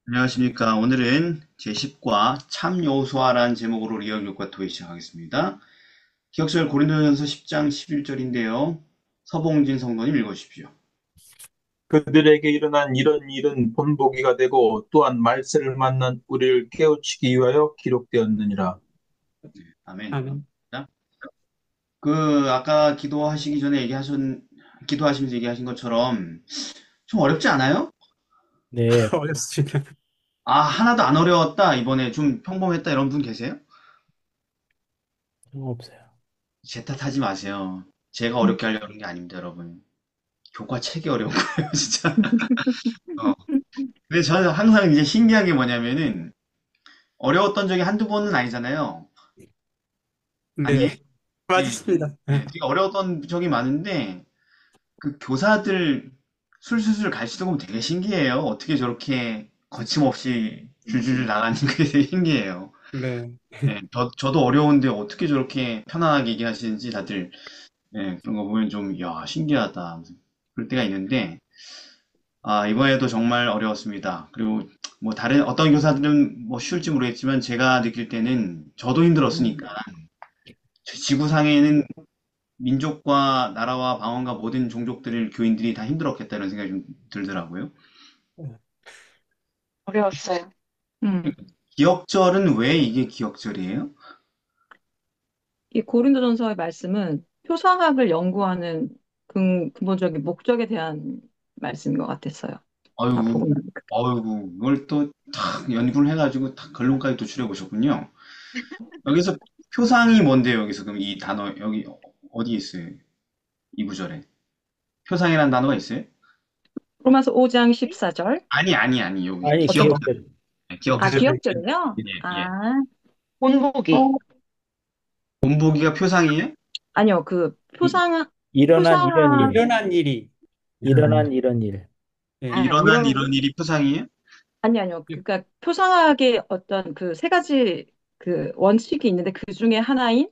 안녕하십니까. 오늘은 제10과 참여호소아라는 제목으로 리얼 교과 토의 시작하겠습니다. 기억절 고린도전서 10장 11절인데요. 서봉진 성도님 읽어주십시오. 그들에게 일어난 이런 일은 본보기가 되고 또한 말세를 만난 우리를 깨우치기 위하여 기록되었느니라. 아멘. 아멘. 아까 기도하시면서 얘기하신 것처럼 좀 어렵지 않아요? 네, 어렵습니다. 아, 하나도 안 어려웠다. 이번에 좀 평범했다. 이런 분 계세요? 없어요. 제 탓하지 마세요. 제가 어렵게 하려고 하는 게 아닙니다, 여러분. 교과 책이 어려운 거예요, 진짜. 어. 근데 저는 항상 이제 신기한 게 뭐냐면은 어려웠던 적이 한두 번은 아니잖아요. 아니에요? 네, 예, 맞습니다. 예, 되게 어려웠던 적이 많은데 그 교사들 술술술 가르치다 보면 되게 신기해요. 어떻게 저렇게 거침없이 줄줄줄 나가는 게 되게 신기해요. 네. 예, 저도 어려운데 어떻게 저렇게 편안하게 얘기하시는지 다들 그런 거 보면 좀, 야, 신기하다. 그럴 때가 있는데, 아, 이번에도 정말 어려웠습니다. 그리고 뭐 다른 어떤 교사들은 뭐 쉬울지 모르겠지만 제가 느낄 때는 저도 힘들었으니까 지구상에는 민족과 나라와 방언과 모든 종족들을 교인들이 다 힘들었겠다 이런 생각이 좀 들더라고요. 어려웠어요. 기억절은 왜 이게 기억절이에요? 이 고린도전서의 말씀은 표상학을 연구하는 근본적인 목적에 대한 말씀인 것 같았어요. 다 아유, 보고 나니까. 아유, 이걸 또 탁 연구를 해가지고 탁 결론까지 도출해 보셨군요. 여기서 표상이 뭔데요? 여기서 그럼 이 단어 여기 어디에 있어요? 이 구절에 표상이라는 단어가 있어요? 로마서 5장 14절. 아니 여기 아니, 어떤 거? 기억절. 기억들. 네, 아, 기억절. 기억절이요? 예. 아, 본보기. 어, 본보기가 표상이에요? 아니요. 그 이, 표상, 일어난 이런 표상학, 일. 일어난 일이. 일어난 이런 일. 예. 아, 일어난 이런 일이 표상이에요? 아니요. 그러니까 표상학의 어떤 그 세 가지 그 원칙이 있는데 그 중에 하나인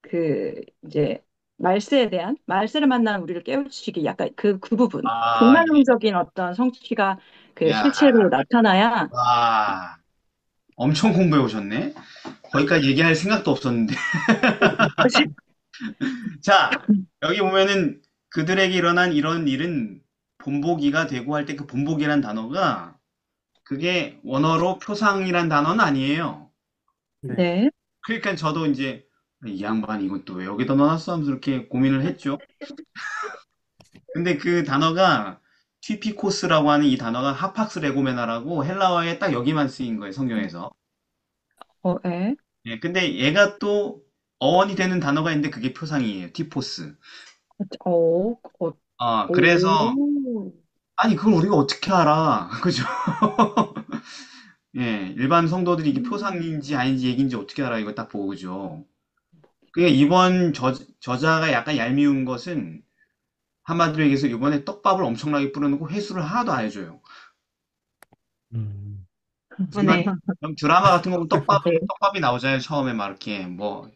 그 이제 말세를 만난 우리를 깨우치기 약간 그 부분 아, 극단적인 어떤 성취가 그 야, 실체로 나타나야 와, 엄청 공부해 오셨네. 거기까지 얘기할 생각도 없었는데. 자, 여기 보면은 그들에게 일어난 이런 일은 본보기가 되고 할 때 그 본보기란 단어가 그게 원어로 표상이란 단어는 아니에요. 네. 네. 그러니까 저도 이제 이 양반 이건 또 왜 여기다 넣어놨어 하면서 이렇게 고민을 했죠. 근데 그 단어가 튀피코스라고 하는 이 단어가 하팍스 레고메나라고 헬라어에 딱 여기만 쓰인 거예요, 성경에서. 예. 예, 근데 얘가 또 어원이 되는 단어가 있는데 그게 표상이에요. 티포스. 어, 어, 아, 그래서 오. 아니 그걸 우리가 어떻게 알아? 그죠? 예, 일반 성도들이 이게 음. 표상인지 아닌지 얘기인지 어떻게 알아? 이거 딱 보고 그죠? 그러니까 이번 저자가 약간 얄미운 것은 한마디로 얘기해서 이번에 떡밥을 엄청나게 뿌려놓고 회수를 하나도 안 해줘요. 음. 정말 분해. 드라마 같은 거 보면 네. 떡밥이 나오잖아요. 처음에 막 이렇게 뭐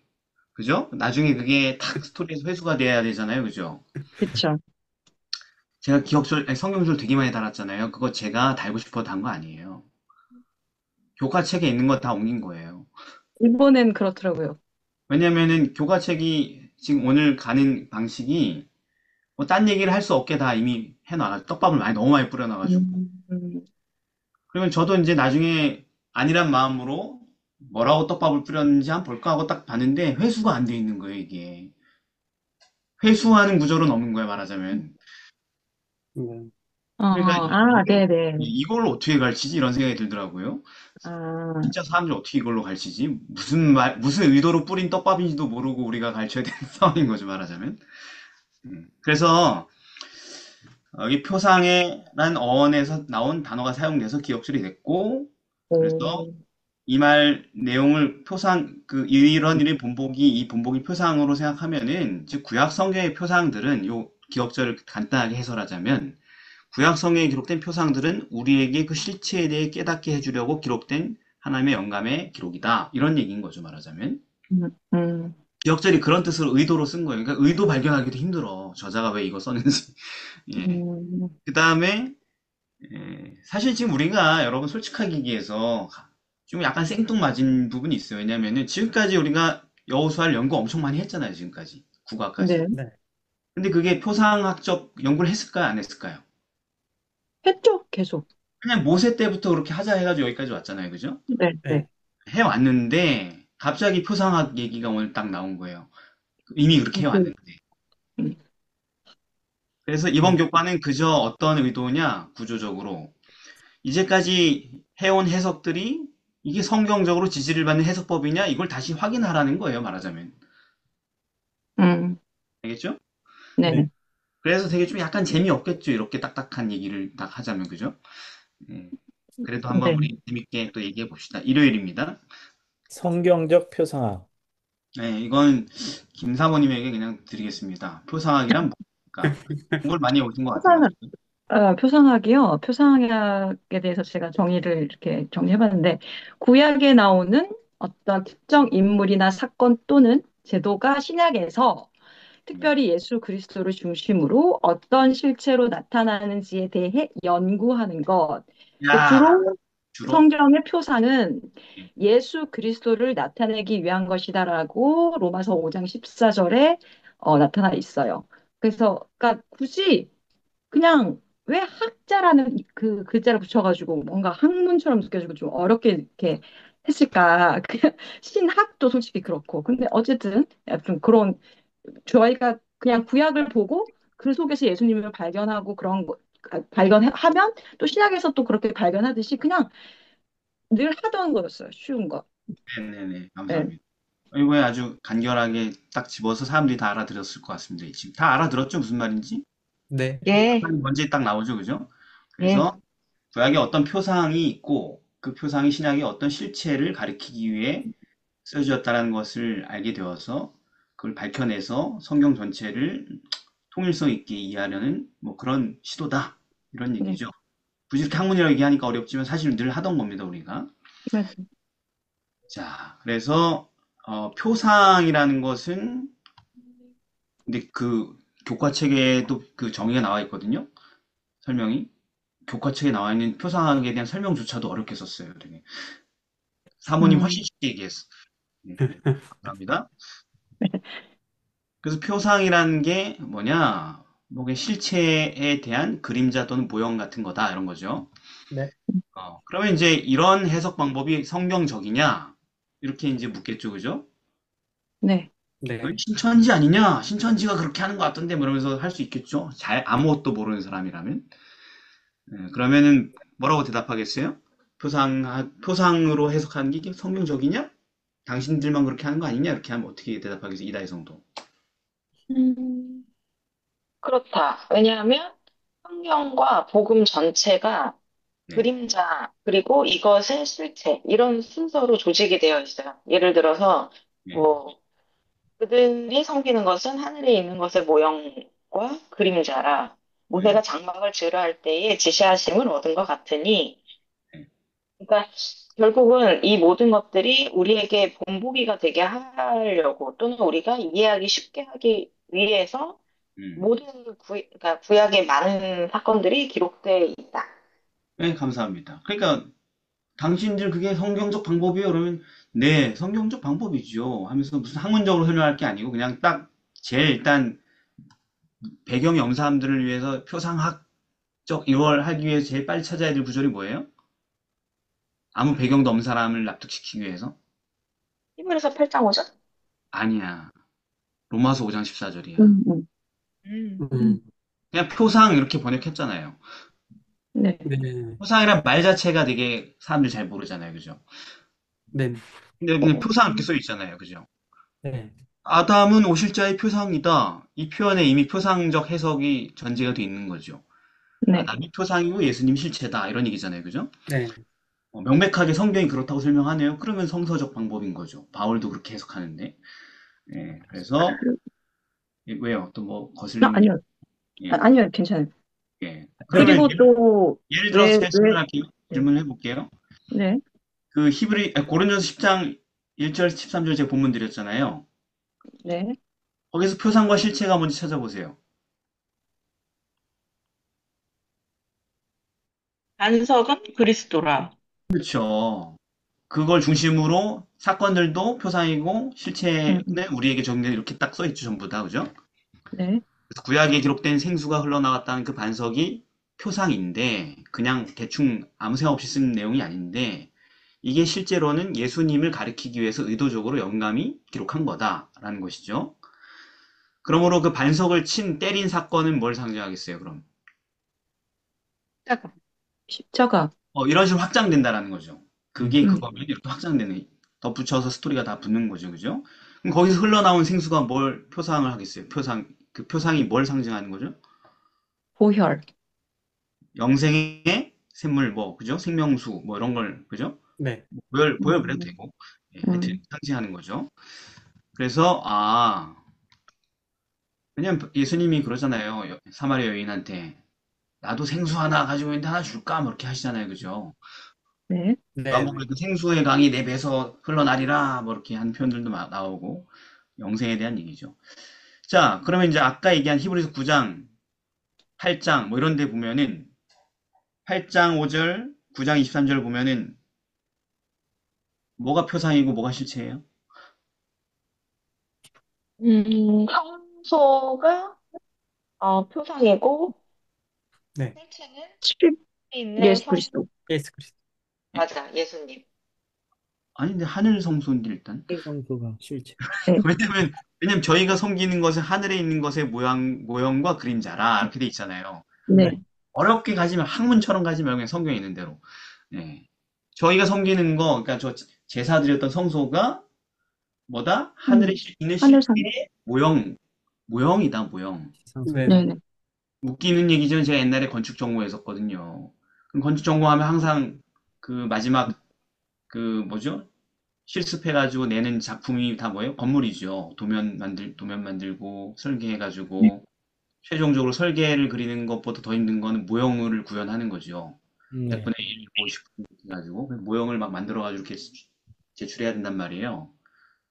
그죠? 나중에 그게 탁 스토리에서 회수가 돼야 되잖아요. 그죠? 그쵸. 제가 아니, 성경줄 되게 많이 달았잖아요. 그거 제가 달고 싶어서 단 거 아니에요. 교과책에 있는 거 다 옮긴 거예요. 이번엔 그렇더라고요. 왜냐면은 교과책이 지금 오늘 가는 방식이 뭐 딴 얘기를 할 수 없게 다 이미 해놔가지고 떡밥을 너무 많이 뿌려놔가지고 음. 그러면 저도 이제 나중에 아니란 마음으로 뭐라고 떡밥을 뿌렸는지 한번 볼까 하고 딱 봤는데 회수가 안 돼 있는 거예요, 이게. 회수하는 구조로 넣는 거야, 말하자면. 네. 그러니까 네네. 이걸 어떻게 가르치지? 이런 생각이 들더라고요. 아, 진짜 사람들이 어떻게 이걸로 가르치지? 무슨 의도로 뿌린 떡밥인지도 모르고 우리가 가르쳐야 되는 상황인 거죠, 말하자면. 그래서 여기 표상에란 어원에서 나온 단어가 사용돼서 기억줄이 됐고, 그래서 오. 이 말 내용을 이런 일의 본보기, 이 본보기 표상으로 생각하면은, 즉, 구약 성경의 표상들은, 요 기억절을 간단하게 해설하자면, 구약 성경에 기록된 표상들은 우리에게 그 실체에 대해 깨닫게 해주려고 기록된 하나님의 영감의 기록이다. 이런 얘기인 거죠, 말하자면. 음, 음, 기억절이 그런 뜻으로 의도로 쓴 거예요. 그러니까 의도 발견하기도 힘들어. 저자가 왜 이거 썼는지. 예. 음, 그 다음에 사실 지금 우리가 여러분 솔직하게 얘기해서 좀 약간 생뚱맞은 부분이 있어요. 왜냐면은 지금까지 우리가 여호수아를 연구 엄청 많이 했잖아요. 지금까지 국어까지. 네. 네. 근데 그게 표상학적 연구를 했을까요? 안 했을까요? 했죠, 계속. 그냥 모세 때부터 그렇게 하자 해가지고 여기까지 왔잖아요. 그죠? 네, 네. 네. 해왔는데 갑자기 표상학 얘기가 오늘 딱 나온 거예요. 이미 그렇게 그, 해왔는데. 음, 그래서 이번 교과는 그저 어떤 의도냐, 구조적으로. 이제까지 해온 해석들이 이게 성경적으로 지지를 받는 해석법이냐, 이걸 다시 확인하라는 거예요, 말하자면. 음, 알겠죠? 네. 네네. 그래서 되게 좀 약간 재미없겠죠, 이렇게 딱딱한 얘기를 딱 하자면, 그죠? 예. 그래도 한번 네. 우리 재밌게 또 얘기해 봅시다. 일요일입니다. 성경적 표상학. 네, 이건 김 사모님에게 그냥 드리겠습니다. 표상학이란 뭡니까? 이걸 많이 오신 것 같아요. 표상학, 표상학이요. 표상학에 대해서 제가 정의를 이렇게 정리해봤는데, 구약에 나오는 어떤 특정 인물이나 사건 또는 제도가 신약에서 네. 특별히 예수 그리스도를 중심으로 어떤 실체로 나타나는지에 대해 연구하는 것. 그 야, 주로 주로? 성경의 표상은 예. 예수 그리스도를 나타내기 위한 것이다라고 로마서 5장 14절에 나타나 있어요. 그래서 그러니까 굳이 그냥 왜 학자라는 그 글자를 붙여가지고 뭔가 학문처럼 느껴지고 좀 어렵게 이렇게 했을까? 그냥 신학도 솔직히 그렇고. 근데 어쨌든 좀 그런 저희가 그냥 구약을 보고 그 속에서 예수님을 발견하고 그런 거 발견하면 또 신약에서 또 그렇게 발견하듯이 그냥 늘 하던 거였어요. 쉬운 거. 네네네, 네. 감사합니다. 이거에 아주 간결하게 딱 집어서 사람들이 다 알아들었을 것 같습니다. 지금 다 알아들었죠? 무슨 말인지? 네. 예, 먼저 딱 나오죠, 그죠? 예, 그래서 구약에 어떤 표상이 있고 그 표상이 신약의 어떤 실체를 가리키기 위해 쓰여졌다는 것을 알게 되어서 그걸 밝혀내서 성경 전체를 통일성 있게 이해하려는 뭐 그런 시도다. 이런 네, 얘기죠. 굳이 이렇게 학문이라고 얘기하니까 어렵지만 사실 늘 하던 겁니다, 우리가. 맞습니다. 자, 그래서 표상이라는 것은 근데 그 교과책에도 그 정의가 나와 있거든요. 설명이. 교과책에 나와 있는 표상학에 대한 설명조차도 어렵게 썼어요. 되게. 사모님 훨씬 음, 쉽게 얘기했어. 네, 감사합니다. 그래서 표상이라는 게 뭐냐? 뭐게 실체에 대한 그림자 또는 모형 같은 거다 이런 거죠. 네. 그러면 이제 이런 해석 방법이 성경적이냐? 이렇게 이제 묻겠죠, 그죠? 네. 네. 신천지 아니냐? 신천지가 그렇게 하는 것 같던데, 뭐 이러면서 할 수 있겠죠? 잘 아무것도 모르는 사람이라면. 그러면은 뭐라고 대답하겠어요? 표상으로 해석하는 게 성경적이냐? 당신들만 그렇게 하는 거 아니냐? 이렇게 하면 어떻게 대답하겠어요? 이다혜성도. 음, 그렇다. 왜냐하면 성경과 복음 전체가 네, 그림자, 그리고 이것의 실체, 이런 순서로 조직이 되어 있어요. 예를 들어서, 네, 뭐, 그들이 섬기는 것은 하늘에 있는 것의 모형과 그림자라. 네, 모세가 장막을 지으려 할 때에 지시하심을 얻은 것 같으니, 네. 그러니까 결국은 이 모든 것들이 우리에게 본보기가 되게 하려고 또는 우리가 이해하기 쉽게 하기 위해서 음. 모든 그러니까 구약의 많은 사건들이 기록되어 있다. 네, 감사합니다. 그러니까 당신들 그게 성경적 방법이에요? 그러면 네, 성경적 방법이죠. 하면서 무슨 학문적으로 설명할 게 아니고 그냥 딱 제일 일단 배경이 없는 사람들을 위해서 표상학적 이걸 하기 위해서 제일 빨리 찾아야 될 구절이 뭐예요? 아무 배경도 없는 사람을 납득시키기 위해서? 히브리서 8장 5절? 아니야. 로마서 5장 14절이야. 음, 음, 음. 그냥 표상 이렇게 번역했잖아요. 네. 네. 표상이란 말 자체가 되게 사람들이 잘 모르잖아요. 그죠? 네. 근데 그냥 표상 이렇게 써 있잖아요. 그죠? 네. 아담은 오실자의 표상이다. 이 표현에 이미 표상적 해석이 전제가 돼 있는 거죠. 네. 아담이 표상이고 예수님 실체다. 이런 얘기잖아요. 그죠? 네. 명백하게 성경이 그렇다고 설명하네요. 그러면 성서적 방법인 거죠. 바울도 그렇게 해석하는데. 예, 그래서 왜요? 또 뭐 거슬리는 게 아니요. 예, 아니요. 괜찮아요. 예. 그러면 그리고 또, 예를 들어서 제가 왜, 질문할게요. 네. 질문해 볼게요. 네. 그 고린도서 10장 1절 13절 제가 본문 드렸잖아요. 네. 거기서 표상과 실체가 뭔지 찾아보세요. 반석은 그리스도라. 그렇죠. 그걸 중심으로 사건들도 표상이고 실체는 음, 우리에게 적용된 이렇게 딱 써있죠, 전부 다. 그죠? 네. 그래서 구약에 기록된 생수가 흘러나왔다는 그 반석이 표상인데 그냥 대충 아무 생각 없이 쓴 내용이 아닌데 이게 실제로는 예수님을 가리키기 위해서 의도적으로 영감이 기록한 거다라는 것이죠. 그러므로 그 반석을 때린 사건은 뭘 상징하겠어요, 그럼? 십자가. 십자가. 이런 식으로 확장된다라는 거죠. 그게 음, 그거면 이렇게 확장되는, 덧붙여서 스토리가 다 붙는 거죠, 그죠? 그럼 거기서 흘러나온 생수가 뭘 표상을 하겠어요? 그 표상이 뭘 상징하는 거죠? 보혈. 영생의 샘물, 그죠? 생명수, 이런 걸, 그죠? 네. 보혈 그래도 음, 되고, 예, 하여튼 음, 상징하는 거죠. 그래서, 왜냐면 예수님이 그러잖아요. 사마리아 여인한테, 나도 생수 하나 가지고 있는데 하나 줄까? 뭐 이렇게 하시잖아요, 그죠? 네. 네, 요한복음에 네. 그 생수의 강이 내 배에서 흘러나리라, 뭐 이렇게 하는 표현들도 나오고, 영생에 대한 얘기죠. 자, 그러면 이제 아까 얘기한 히브리서 9장, 8장, 뭐 이런 데 보면은, 8장 5절, 9장 23절 보면은, 뭐가 표상이고 뭐가 실체예요? 성소가 표상이고 네. 실체는 십 있는 예수 성품. 그리스도. 예수 그리스도. 예? 맞아, 예수님. 아니, 근데 하늘 성소인데 일단. 성소가 실제. 네. 왜냐면 저희가 섬기는 것은 하늘에 있는 것의 모형과 그림자라, 이렇게 돼 있잖아요. 네. 어렵게 가지면, 학문처럼 가지면 그냥 성경에 있는 대로. 예. 저희가 섬기는 거, 그러니까 저 제사 드렸던 성소가 뭐다? 하늘에 음, 있는 하늘산. 실제의 모형이다, 모형. 네, 지상성소. 네. 네네. 웃기는 얘기죠. 제가 옛날에 건축 전공했었거든요. 그럼 건축 전공하면 항상 그 마지막 그 뭐죠? 실습해가지고 내는 작품이 다 뭐예요? 건물이죠. 도면 만들고 설계해가지고 최종적으로 설계를 그리는 것보다 더 힘든 거는 모형을 구현하는 거죠. 네. 100분의 1, 50 해가지고 그 모형을 막 만들어가지고 이렇게 제출해야 된단 말이에요.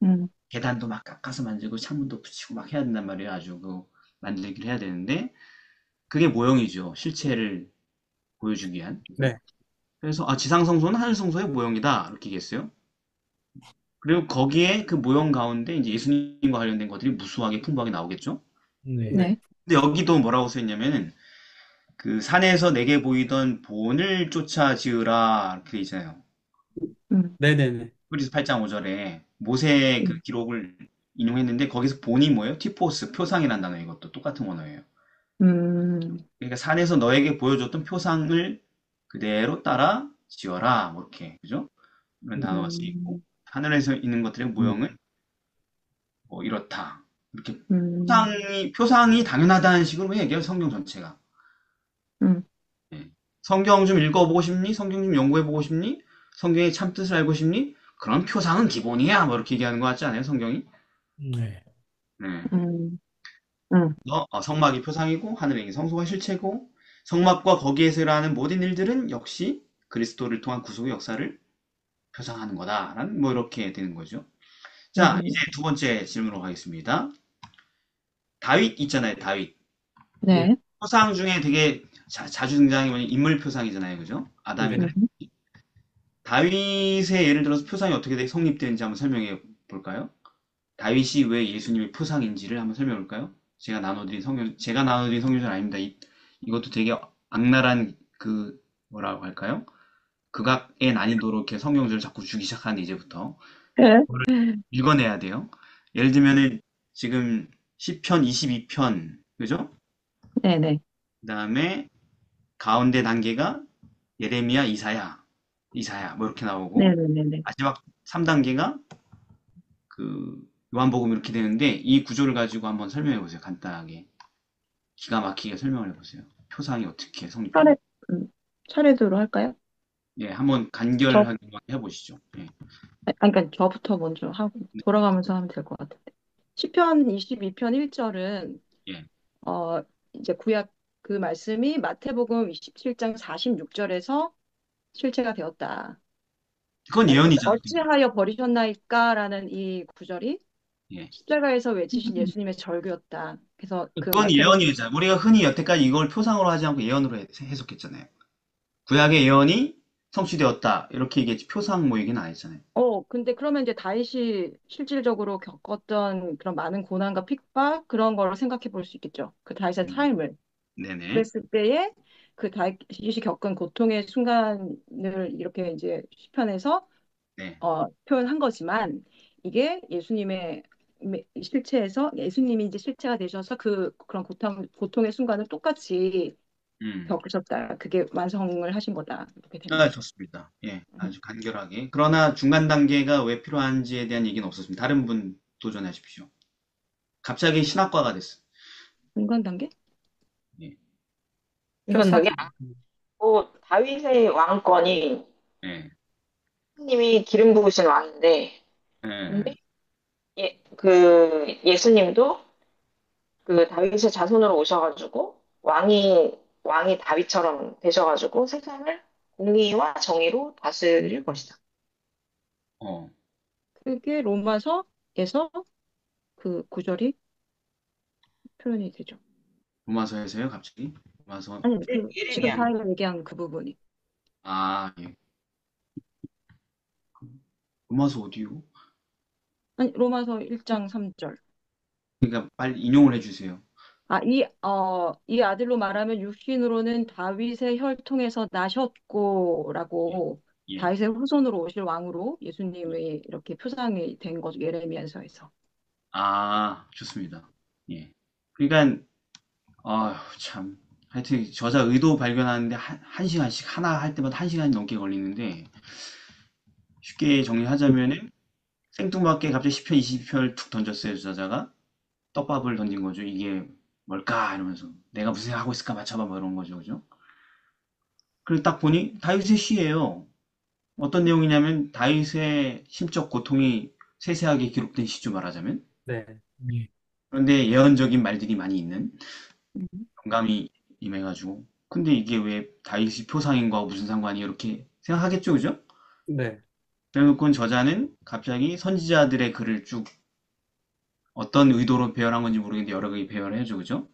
음, 계단도 막 깎아서 만들고 창문도 붙이고 막 해야 된단 말이에요. 아주 그 만들기를 해야 되는데 그게 모형이죠. 실체를 보여주기 위한. 네. 그래서 지상성소는 하늘성소의 모형이다. 이렇게 얘기했어요. 그리고 거기에 그 모형 가운데 이제 예수님과 관련된 것들이 무수하게 풍부하게 나오겠죠. 네. 네. 네. 근데 여기도 뭐라고 써있냐면은 그 산에서 내게 보이던 본을 쫓아 지으라 이렇게 돼 있잖아요. 네, 네, 네. 히브리서 8장 5절에 모세의 그 음, 기록을 인용했는데 거기서 본이 뭐예요? 티포스, 표상이란 단어 이것도 똑같은 언어예요. 음, 그러니까 산에서 너에게 보여줬던 표상을 그대로 따라 지어라 뭐 이렇게 그죠? 이런 단어가 쓰이고 음, 하늘에서 있는 것들의 음. 모형은 뭐 이렇다. 이렇게 음, 표상이 당연하다는 식으로 얘기해요, 성경 전체가. 음, 예. 성경 좀 읽어보고 싶니? 성경 좀 연구해보고 싶니? 성경의 참뜻을 알고 싶니? 그럼 표상은 기본이야. 뭐 이렇게 얘기하는 것 같지 않아요, 성경이? 네. 네. 음, 음, 성막이 표상이고, 하늘에 있는 성소가 실체고, 성막과 거기에서 일어나는 모든 일들은 역시 그리스도를 통한 구속의 역사를 표상하는 거다라는, 뭐 이렇게 되는 거죠. 자, 이제 두 번째 질문으로 가겠습니다. 다윗 있잖아요, 다윗. 네. 네. 표상 중에 되게 자주 등장하는 게 인물 표상이잖아요. 그죠? 아담이 네. 그랬 음, 다윗의 예를 들어서 표상이 어떻게 성립되는지 한번 설명해 볼까요? 다윗이 왜 예수님의 표상인지를 한번 설명해 볼까요? 제가 나눠드린 성경전 아닙니다. 이것도 되게 악랄한 뭐라고 할까요? 극악의 난이도로 이렇게 성경들을 자꾸 주기 시작하는 이제부터. 네. 그거를 읽어내야 돼요. 예를 들면은 지금 시편 22편, 그죠? 네네. 그 다음에 가운데 단계가 예레미야, 이사야 뭐 이렇게 나오고 네네네네. 마지막 3단계가 그 요한복음 이렇게 되는데 이 구조를 가지고 한번 설명해 보세요. 간단하게 기가 막히게 설명을 해보세요. 표상이 어떻게 성립되는지. 차례, 음, 차례대로 할까요? 예, 한번 저, 간결하게 한번 해보시죠. 예. 그러니까 저부터 먼저 하고 돌아가면서 하면 될 것 같은데. 시편 22편 1절은 예. 어 이제 구약 그 말씀이 마태복음 27장 46절에서 실체가 되었다. 그건 네? 예언이잖아요. 어찌하여 버리셨나이까라는 이 구절이 예. 십자가에서 외치신 예수님의 절규였다. 그래서 그 그건 마태복음 예언이잖아요. 우리가 흔히 여태까지 이걸 표상으로 하지 않고 예언으로 해석했잖아요. 구약의 예언이 성취되었다. 이렇게 얘기했지. 표상 뭐 얘기는 안 했잖아요. 근데 그러면 이제 다윗이 실질적으로 겪었던 그런 많은 고난과 핍박 그런 거를 생각해 볼 수 있겠죠. 그 다윗의 음, 삶을. 네네. 그랬을 때에 그 다윗이 겪은 고통의 순간을 이렇게 이제 시편에서 네. 표현한 거지만 이게 예수님의 실체에서 예수님이 이제 실체가 되셔서 그런 고통의 순간을 똑같이 음. 겪으셨다. 그게 완성을 하신 거다. 이렇게 되는 아, 거죠. 좋습니다. 예, 아주 간결하게. 그러나 중간 단계가 왜 필요한지에 대한 얘기는 없었습니다. 다른 분 도전하십시오. 갑자기 신학과가 됐어. 중간 단계? 예, 이건 인사? 그게 아니고 다윗의 왕권이 예, 하나님이 기름 부으신 왕인데 근데 예. 그 예수님도 그 다윗의 자손으로 오셔가지고 왕이 다윗처럼 되셔가지고 세상을 공의와 정의로 다스릴 것이다. 어, 그게 로마서에서 그 구절이 표현이 되죠. 로마서에서요, 갑자기? 로마서, 아니, 지금 예레미야. 사회가 얘기한 그 부분이. 아, 예. 로마서 어디요? 아니, 로마서 1장 3절. 그러니까 빨리 인용을 해주세요. 이 아들로 말하면 육신으로는 다윗의 혈통에서 예, 나셨고라고 예, 다윗의 후손으로 오실 왕으로 예. 예수님이 이렇게 표상이 된 거죠. 예레미야서에서. 아, 좋습니다. 예. 그러니까, 아, 참. 하여튼, 저자 의도 발견하는데 한 시간씩, 하나 할 때마다 한 시간이 넘게 걸리는데, 쉽게 정리하자면은, 생뚱맞게 갑자기 10편, 20편을 툭 던졌어요, 저자가. 떡밥을 던진 거죠. 이게 뭘까? 이러면서. 내가 무슨 생각하고 있을까? 맞춰봐. 뭐 이런 거죠. 그죠? 그리고 딱 보니 다윗의 시예요. 어떤 내용이냐면 다윗의 심적 고통이 세세하게 기록된 시죠, 말하자면. 네. 예. 그런데 예언적인 말들이 많이 있는 음, 영감이 임해가지고. 근데 이게 왜 다윗이 표상인과 무슨 상관이 이렇게 생각하겠죠, 그죠? 네. 그래놓고 저자는 갑자기 선지자들의 글을 쭉 어떤 의도로 배열한 건지 모르겠는데 여러 개 배열을 해줘, 그죠?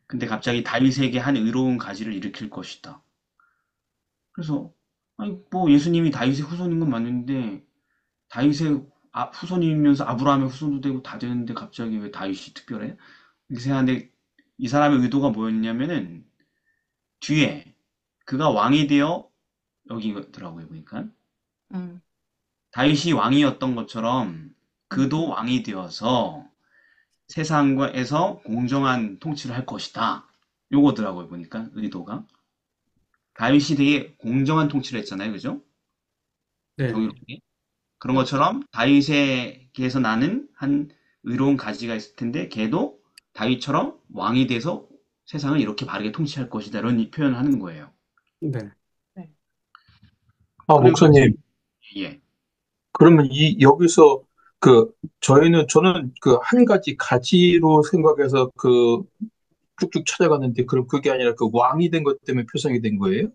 근데 갑자기 다윗에게 한 의로운 가지를 일으킬 것이다. 그래서 아니 뭐 예수님이 다윗의 후손인 건 맞는데 다윗의 후손이면서 아브라함의 후손도 되고 다 되는데 갑자기 왜 다윗이 특별해? 이렇게 생각하는데 이 사람의 의도가 뭐였냐면은 뒤에 그가 왕이 되어 여기더라고요 보니까 음, 다윗이 왕이었던 것처럼 음, 그도 왕이 되어서 세상에서 공정한 통치를 할 것이다. 요거더라고요 보니까 의도가 다윗이 되게 공정한 통치를 했잖아요, 그죠? 네네. 정의롭게. 그런 그렇죠. 것처럼 다윗에게서 나는 한 의로운 가지가 있을 텐데 걔도 다윗처럼 왕이 돼서 세상을 이렇게 바르게 통치할 것이다 이런 표현을 하는 거예요. 네. 네. 그리고 목사님, 예, 그러면 여기서 저는 그 한 가지 가지로 생각해서 쭉쭉 찾아갔는데, 그럼 그게 아니라 그 왕이 된 것 때문에 표성이 된 거예요?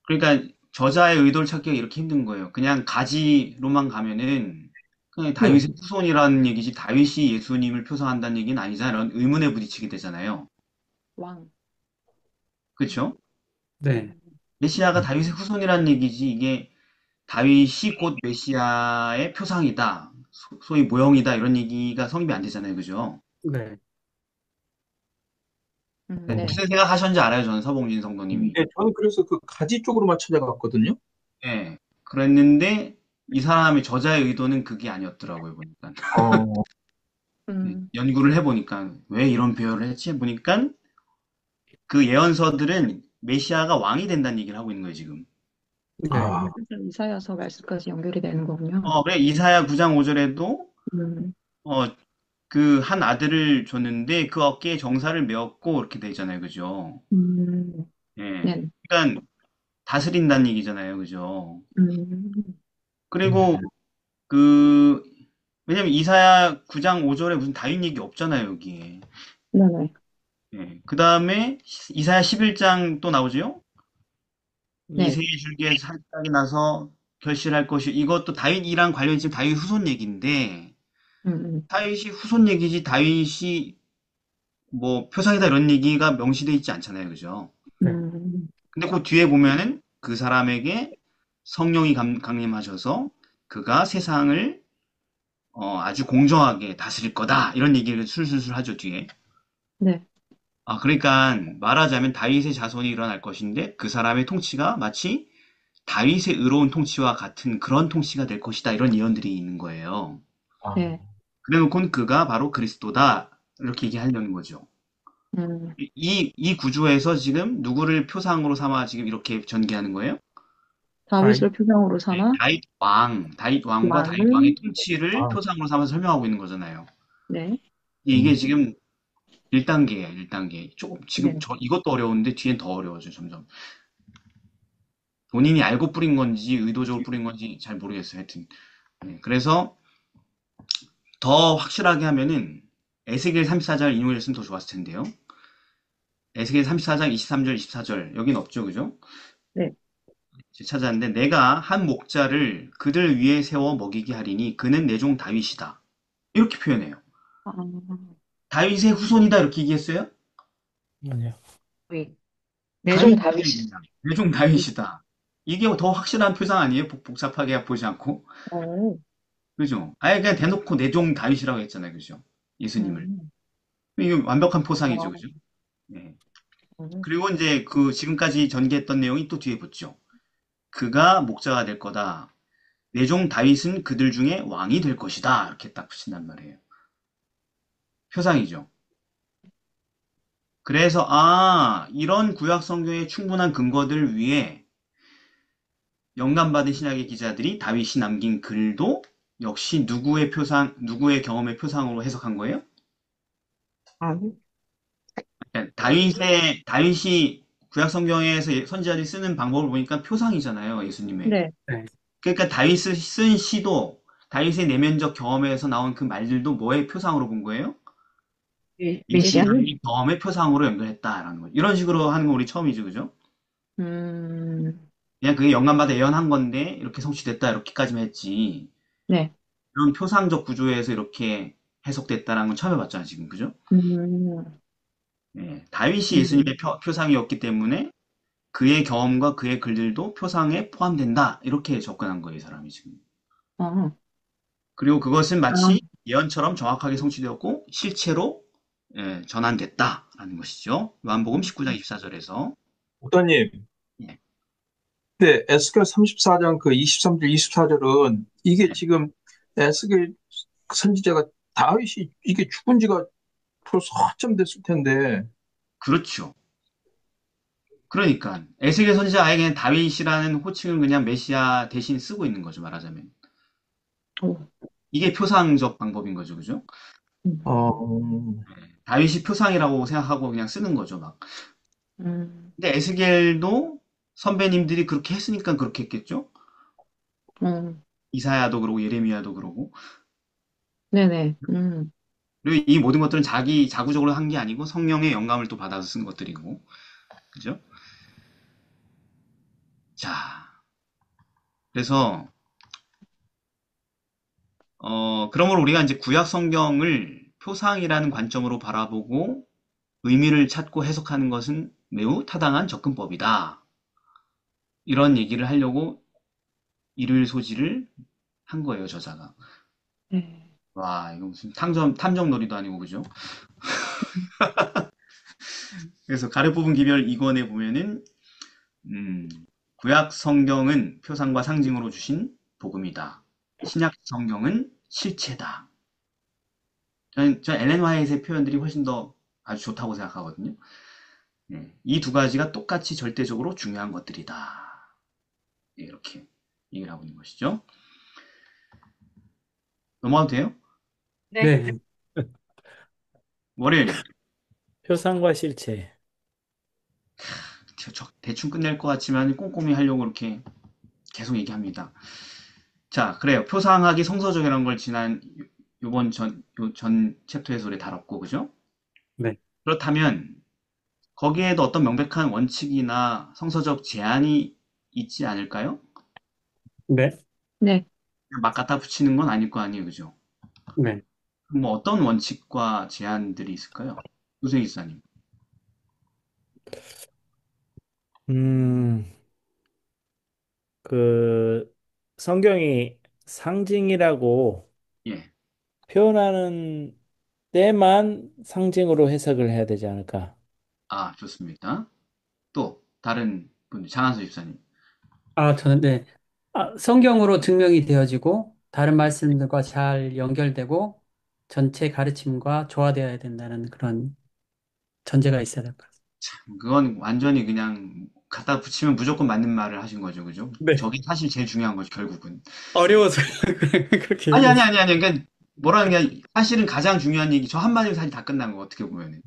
그러니까 저자의 의도를 찾기가 이렇게 힘든 거예요. 그냥 가지로만 가면은 그냥 네. 다윗의 후손이라는 얘기지 다윗이 예수님을 표상한다는 얘기는 아니잖아요. 이런 의문에 부딪히게 되잖아요. 왕. 음, 그렇죠? 네. 메시아가 다윗의 후손이라는 얘기지 이게 다윗이 곧 메시아의 표상이다. 소위 모형이다. 이런 얘기가 성립이 안 되잖아요. 그죠? 네. 네. 무슨 생각하셨는지 알아요. 저는 서봉진 성도님이. 네, 저는 그래서 그 가지 쪽으로만 찾아갔거든요. 예. 그랬는데 이 사람의 저자의 의도는 그게 아니었더라고요. 보니까. 어, 음, 연구를 해보니까 왜 이런 표현을 했지? 보니까 그 예언서들은 메시아가 왕이 된다는 얘기를 하고 있는 거예요. 지금. 네. 아, 이사야서 말씀까지 연결이 되는 거군요. 그래 이사야 9장 5절에도 음, 그 한 아들을 줬는데 그 어깨에 정사를 메었고 이렇게 되잖아요. 그죠? 음, 예. 네. 그러니까 다스린다는 얘기잖아요. 그죠? 음, 그리고 그 왜냐면 이사야 9장 5절에 무슨 다윗 얘기 없잖아요, 여기에. 네네. 예. 그다음에 이사야 11장 또 나오죠? 네. 이새의 줄기에 살짝이 나서 결실할 것이 이것도 다윗이랑 관련이 다윗 후손 얘기인데 음, 다윗이 후손 얘기지 다윗이 뭐 표상이다 이런 얘기가 명시돼 있지 않잖아요. 그죠? 네. 음, 근데 그 뒤에 보면은 그 사람에게 성령이 강림하셔서 그가 세상을 아주 공정하게 다스릴 거다. 이런 얘기를 술술술 하죠, 뒤에. 네. 그러니까 말하자면 다윗의 자손이 일어날 것인데 그 사람의 통치가 마치 다윗의 의로운 통치와 같은 그런 통치가 될 것이다. 이런 예언들이 있는 거예요. 아, 네. 그래놓고는 그가 바로 그리스도다. 이렇게 얘기하려는 거죠. 음, 이 구조에서 지금 누구를 표상으로 삼아 지금 이렇게 전개하는 거예요? 다윗을 표상으로 네, 삼아 다윗 왕과 다윗 왕의 왕을, 통치를 아, 표상으로 삼아서 설명하고 있는 거잖아요. 네, 이게 음, 지금 1단계예요, 1단계. 조금 지금 네. 이것도 어려운데 뒤엔 더 어려워져요, 점점. 본인이 알고 뿌린 건지 의도적으로 뿌린 건지 잘 모르겠어요, 하여튼. 네, 그래서 더 확실하게 하면은 에스겔 34장을 인용했으면 더 좋았을 텐데요. 에스겔 34장 23절, 24절 여긴 없죠, 그죠? 네. 찾았는데 내가 한 목자를 그들 위에 세워 먹이게 하리니 그는 내 종 다윗이다. 이렇게 표현해요. 아, 다윗의 후손이다 이렇게 얘기했어요? 아니요. 다윗. 내종 다윗의 다윗이다. 내 종 다윗이다. 이게 더 확실한 표상 아니에요? 복잡하게 보지 않고. 어, 그죠? 아예 그냥 대놓고 내 종 다윗이라고 했잖아요. 그죠? 예수님을. 음, 이게 완벽한 포상이죠. 어, 그죠? 네. 어, 그리고 이제 그 지금까지 전개했던 내용이 또 뒤에 붙죠. 그가 목자가 될 거다. 내 종 다윗은 그들 중에 왕이 될 것이다. 이렇게 딱 붙인단 말이에요. 표상이죠. 그래서 이런 구약 성경의 충분한 근거들 위에 영감받은 신약의 기자들이 다윗이 남긴 글도 역시 누구의 표상, 누구의 경험의 표상으로 해석한 거예요? 아, 그러니까 다윗이 구약 성경에서 선지자들이 쓰는 방법을 보니까 표상이잖아요, 예수님의. 네. 네. 그러니까 다윗이 쓴 시도 다윗의 내면적 경험에서 나온 그 말들도 뭐의 표상으로 본 거예요? 메시아. 예수님의 경험의 표상으로 연결했다라는 거죠. 이런 식으로 하는 거 우리 처음이죠, 그죠? 음, 그냥 그게 영감받아 예언한 건데 이렇게 성취됐다 이렇게까지만 했지. 네. 이런 표상적 구조에서 이렇게 해석됐다라는 건 처음 해봤잖아, 지금, 그죠? 음, 다윗이 음, 예수님의 표상이었기 때문에 그의 경험과 그의 글들도 표상에 포함된다. 이렇게 접근한 거예요, 이 사람이 지금. 아, 그리고 그것은 아, 마치 예언처럼 정확하게 성취되었고 실체로 전환됐다라는 것이죠. 요한복음 19장 24절에서. 목사님, 네, 에스겔 34장 그 23절, 24절은 이게 지금 에스겔 선지자가 다윗이 이게 죽은 지가 벌써 한참 됐을 텐데, 그렇죠. 그러니까 에스겔 선지자 아예 그냥 다윗이라는 호칭을 그냥 메시아 대신 쓰고 있는 거죠, 말하자면. 오, 이게 표상적 방법인 거죠, 그죠? 어, 다윗이 표상이라고 생각하고 그냥 쓰는 거죠, 막. 음, 근데 에스겔도 선배님들이 그렇게 했으니까 그렇게 했겠죠? 음, 이사야도 그러고 예레미야도 그러고. 네네. 그리고 이 모든 것들은 자구적으로 한 게 아니고 성령의 영감을 또 받아서 쓴 것들이고. 그죠? 자, 그래서 그러므로 우리가 이제 구약 성경을 표상이라는 관점으로 바라보고 의미를 찾고 해석하는 것은 매우 타당한 접근법이다. 이런 얘기를 하려고 일을 소지를 한 거예요, 저자가. 네. 와, 이거 무슨 탐정놀이도 아니고, 그죠? 그래서 가려 뽑은 기별 2권에 보면은, 음, 구약 성경은 표상과 상징으로 주신 복음이다. 신약 성경은 실체다. 전 엘렌 화이트의 표현들이 훨씬 더 아주 좋다고 생각하거든요. 이 두 가지가 똑같이 절대적으로 중요한 것들이다. 이렇게 얘기를 하고 있는 것이죠. 넘어가도 돼요? 네. 네. 월요일. 표상과 실체. 대충 끝낼 것 같지만 꼼꼼히 하려고 이렇게 계속 얘기합니다. 자, 그래요. 표상하기 성서적이라는 걸 지난 요번 전 챕터에서 우리 다뤘고, 그죠? 네. 그렇다면 거기에도 어떤 명백한 원칙이나 성서적 제한이 있지 않을까요? 네. 네. 그냥 막 갖다 붙이는 건 아닐 거 아니에요, 그죠? 네. 그럼 뭐 어떤 원칙과 제한들이 있을까요? 유승희 기사님. 음, 그 성경이 상징이라고 예. 표현하는 때만 상징으로 해석을 해야 되지 않을까? 아, 좋습니다. 또 다른 분, 장한수 집사님. 저는, 네. 성경으로 증명이 되어지고, 다른 말씀들과 잘 연결되고, 전체 가르침과 조화되어야 된다는 그런 전제가 있어야 될 것 같습니다. 그건 완전히 그냥 갖다 붙이면 무조건 맞는 말을 하신 거죠, 그죠? 네. 저게 사실 제일 중요한 거죠, 결국은. 어려워서 그렇게 아니, 아니, 얘기했어요. 아니, 아니. 그러니까 뭐라는 게 사실은 가장 중요한 얘기, 저 한마디로 사실 다 끝난 거, 어떻게 보면은.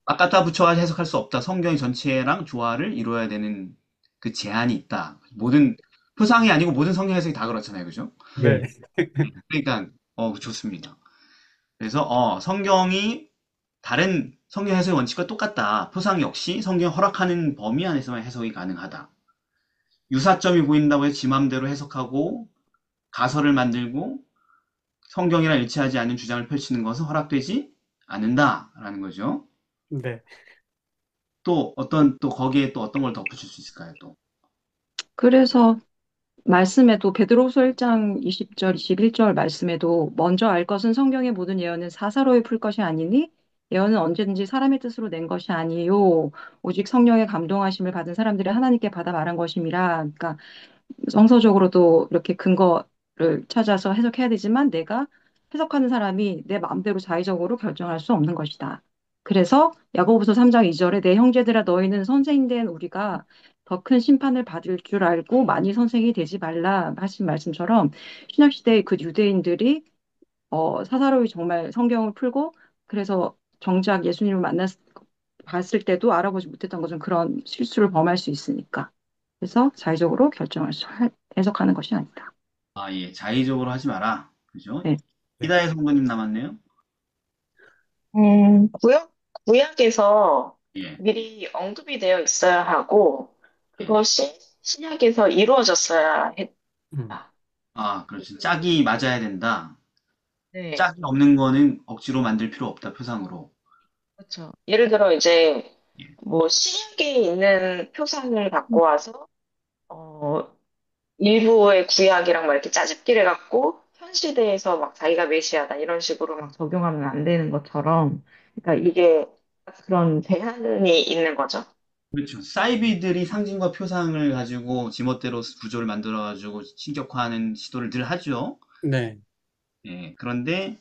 막 갖다 붙여가지고 해석할 수 없다. 성경 전체랑 조화를 이루어야 되는 그 제한이 있다. 모든, 표상이 아니고 모든 성경 해석이 다 그렇잖아요, 그죠? 네. 네. 그러니까, 좋습니다. 그래서, 성경이 다른 성경 해석의 원칙과 똑같다. 표상 역시 성경 허락하는 범위 안에서만 해석이 가능하다. 유사점이 보인다고 해서 지 맘대로 해석하고 가설을 만들고 성경이랑 일치하지 않는 주장을 펼치는 것은 허락되지 않는다라는 거죠. 네. 또 거기에 또 어떤 걸 덧붙일 수 있을까요, 또? 그래서 말씀에도 베드로후서 1장 20절, 21절 말씀에도 먼저 알 것은 성경의 모든 예언은 사사로이 풀 것이 아니니 예언은 언제든지 사람의 뜻으로 낸 것이 아니요 오직 성령의 감동하심을 받은 사람들이 하나님께 받아 말한 것임이라. 그러니까 정서적으로도 이렇게 근거를 찾아서 해석해야 되지만 내가 해석하는 사람이 내 마음대로 자의적으로 결정할 수 없는 것이다. 그래서 야고보서 3장 2절에 내 형제들아 너희는 선생이 된 우리가 더 큰 심판을 받을 줄 알고 많이 선생이 되지 말라 하신 말씀처럼 신약 시대의 그 유대인들이 사사로이 정말 성경을 풀고 그래서 정작 예수님을 봤을 때도 알아보지 못했던 것은 그런 실수를 범할 수 있으니까. 그래서 자의적으로 해석하는 것이 아니다. 아, 예. 자의적으로 하지 마라. 그죠? 네. 네. 이다혜 성도님 남았네요. 구약에서 예. 미리 언급이 되어 있어야 하고, 예. 그것이 신약에서 이루어졌어야 음. 했다. 아, 그렇지. 짝이 맞아야 된다. 네, 짝이 없는 거는 억지로 만들 필요 없다, 표상으로. 그렇죠. 예를 들어 이제 예. 뭐 신약에 있는 표상을 갖고 와서 어, 일부의 구약이랑 막 이렇게 짜집기를 해갖고 현 시대에서 막 자기가 메시아다 이런 식으로 막 적용하면 안 되는 것처럼, 그러니까 이게 그런 제한이 있는 거죠. 그렇죠. 사이비들이 상징과 표상을 가지고 지멋대로 구조를 만들어가지고 신격화하는 시도를 늘 하죠. 네. 예. 그런데,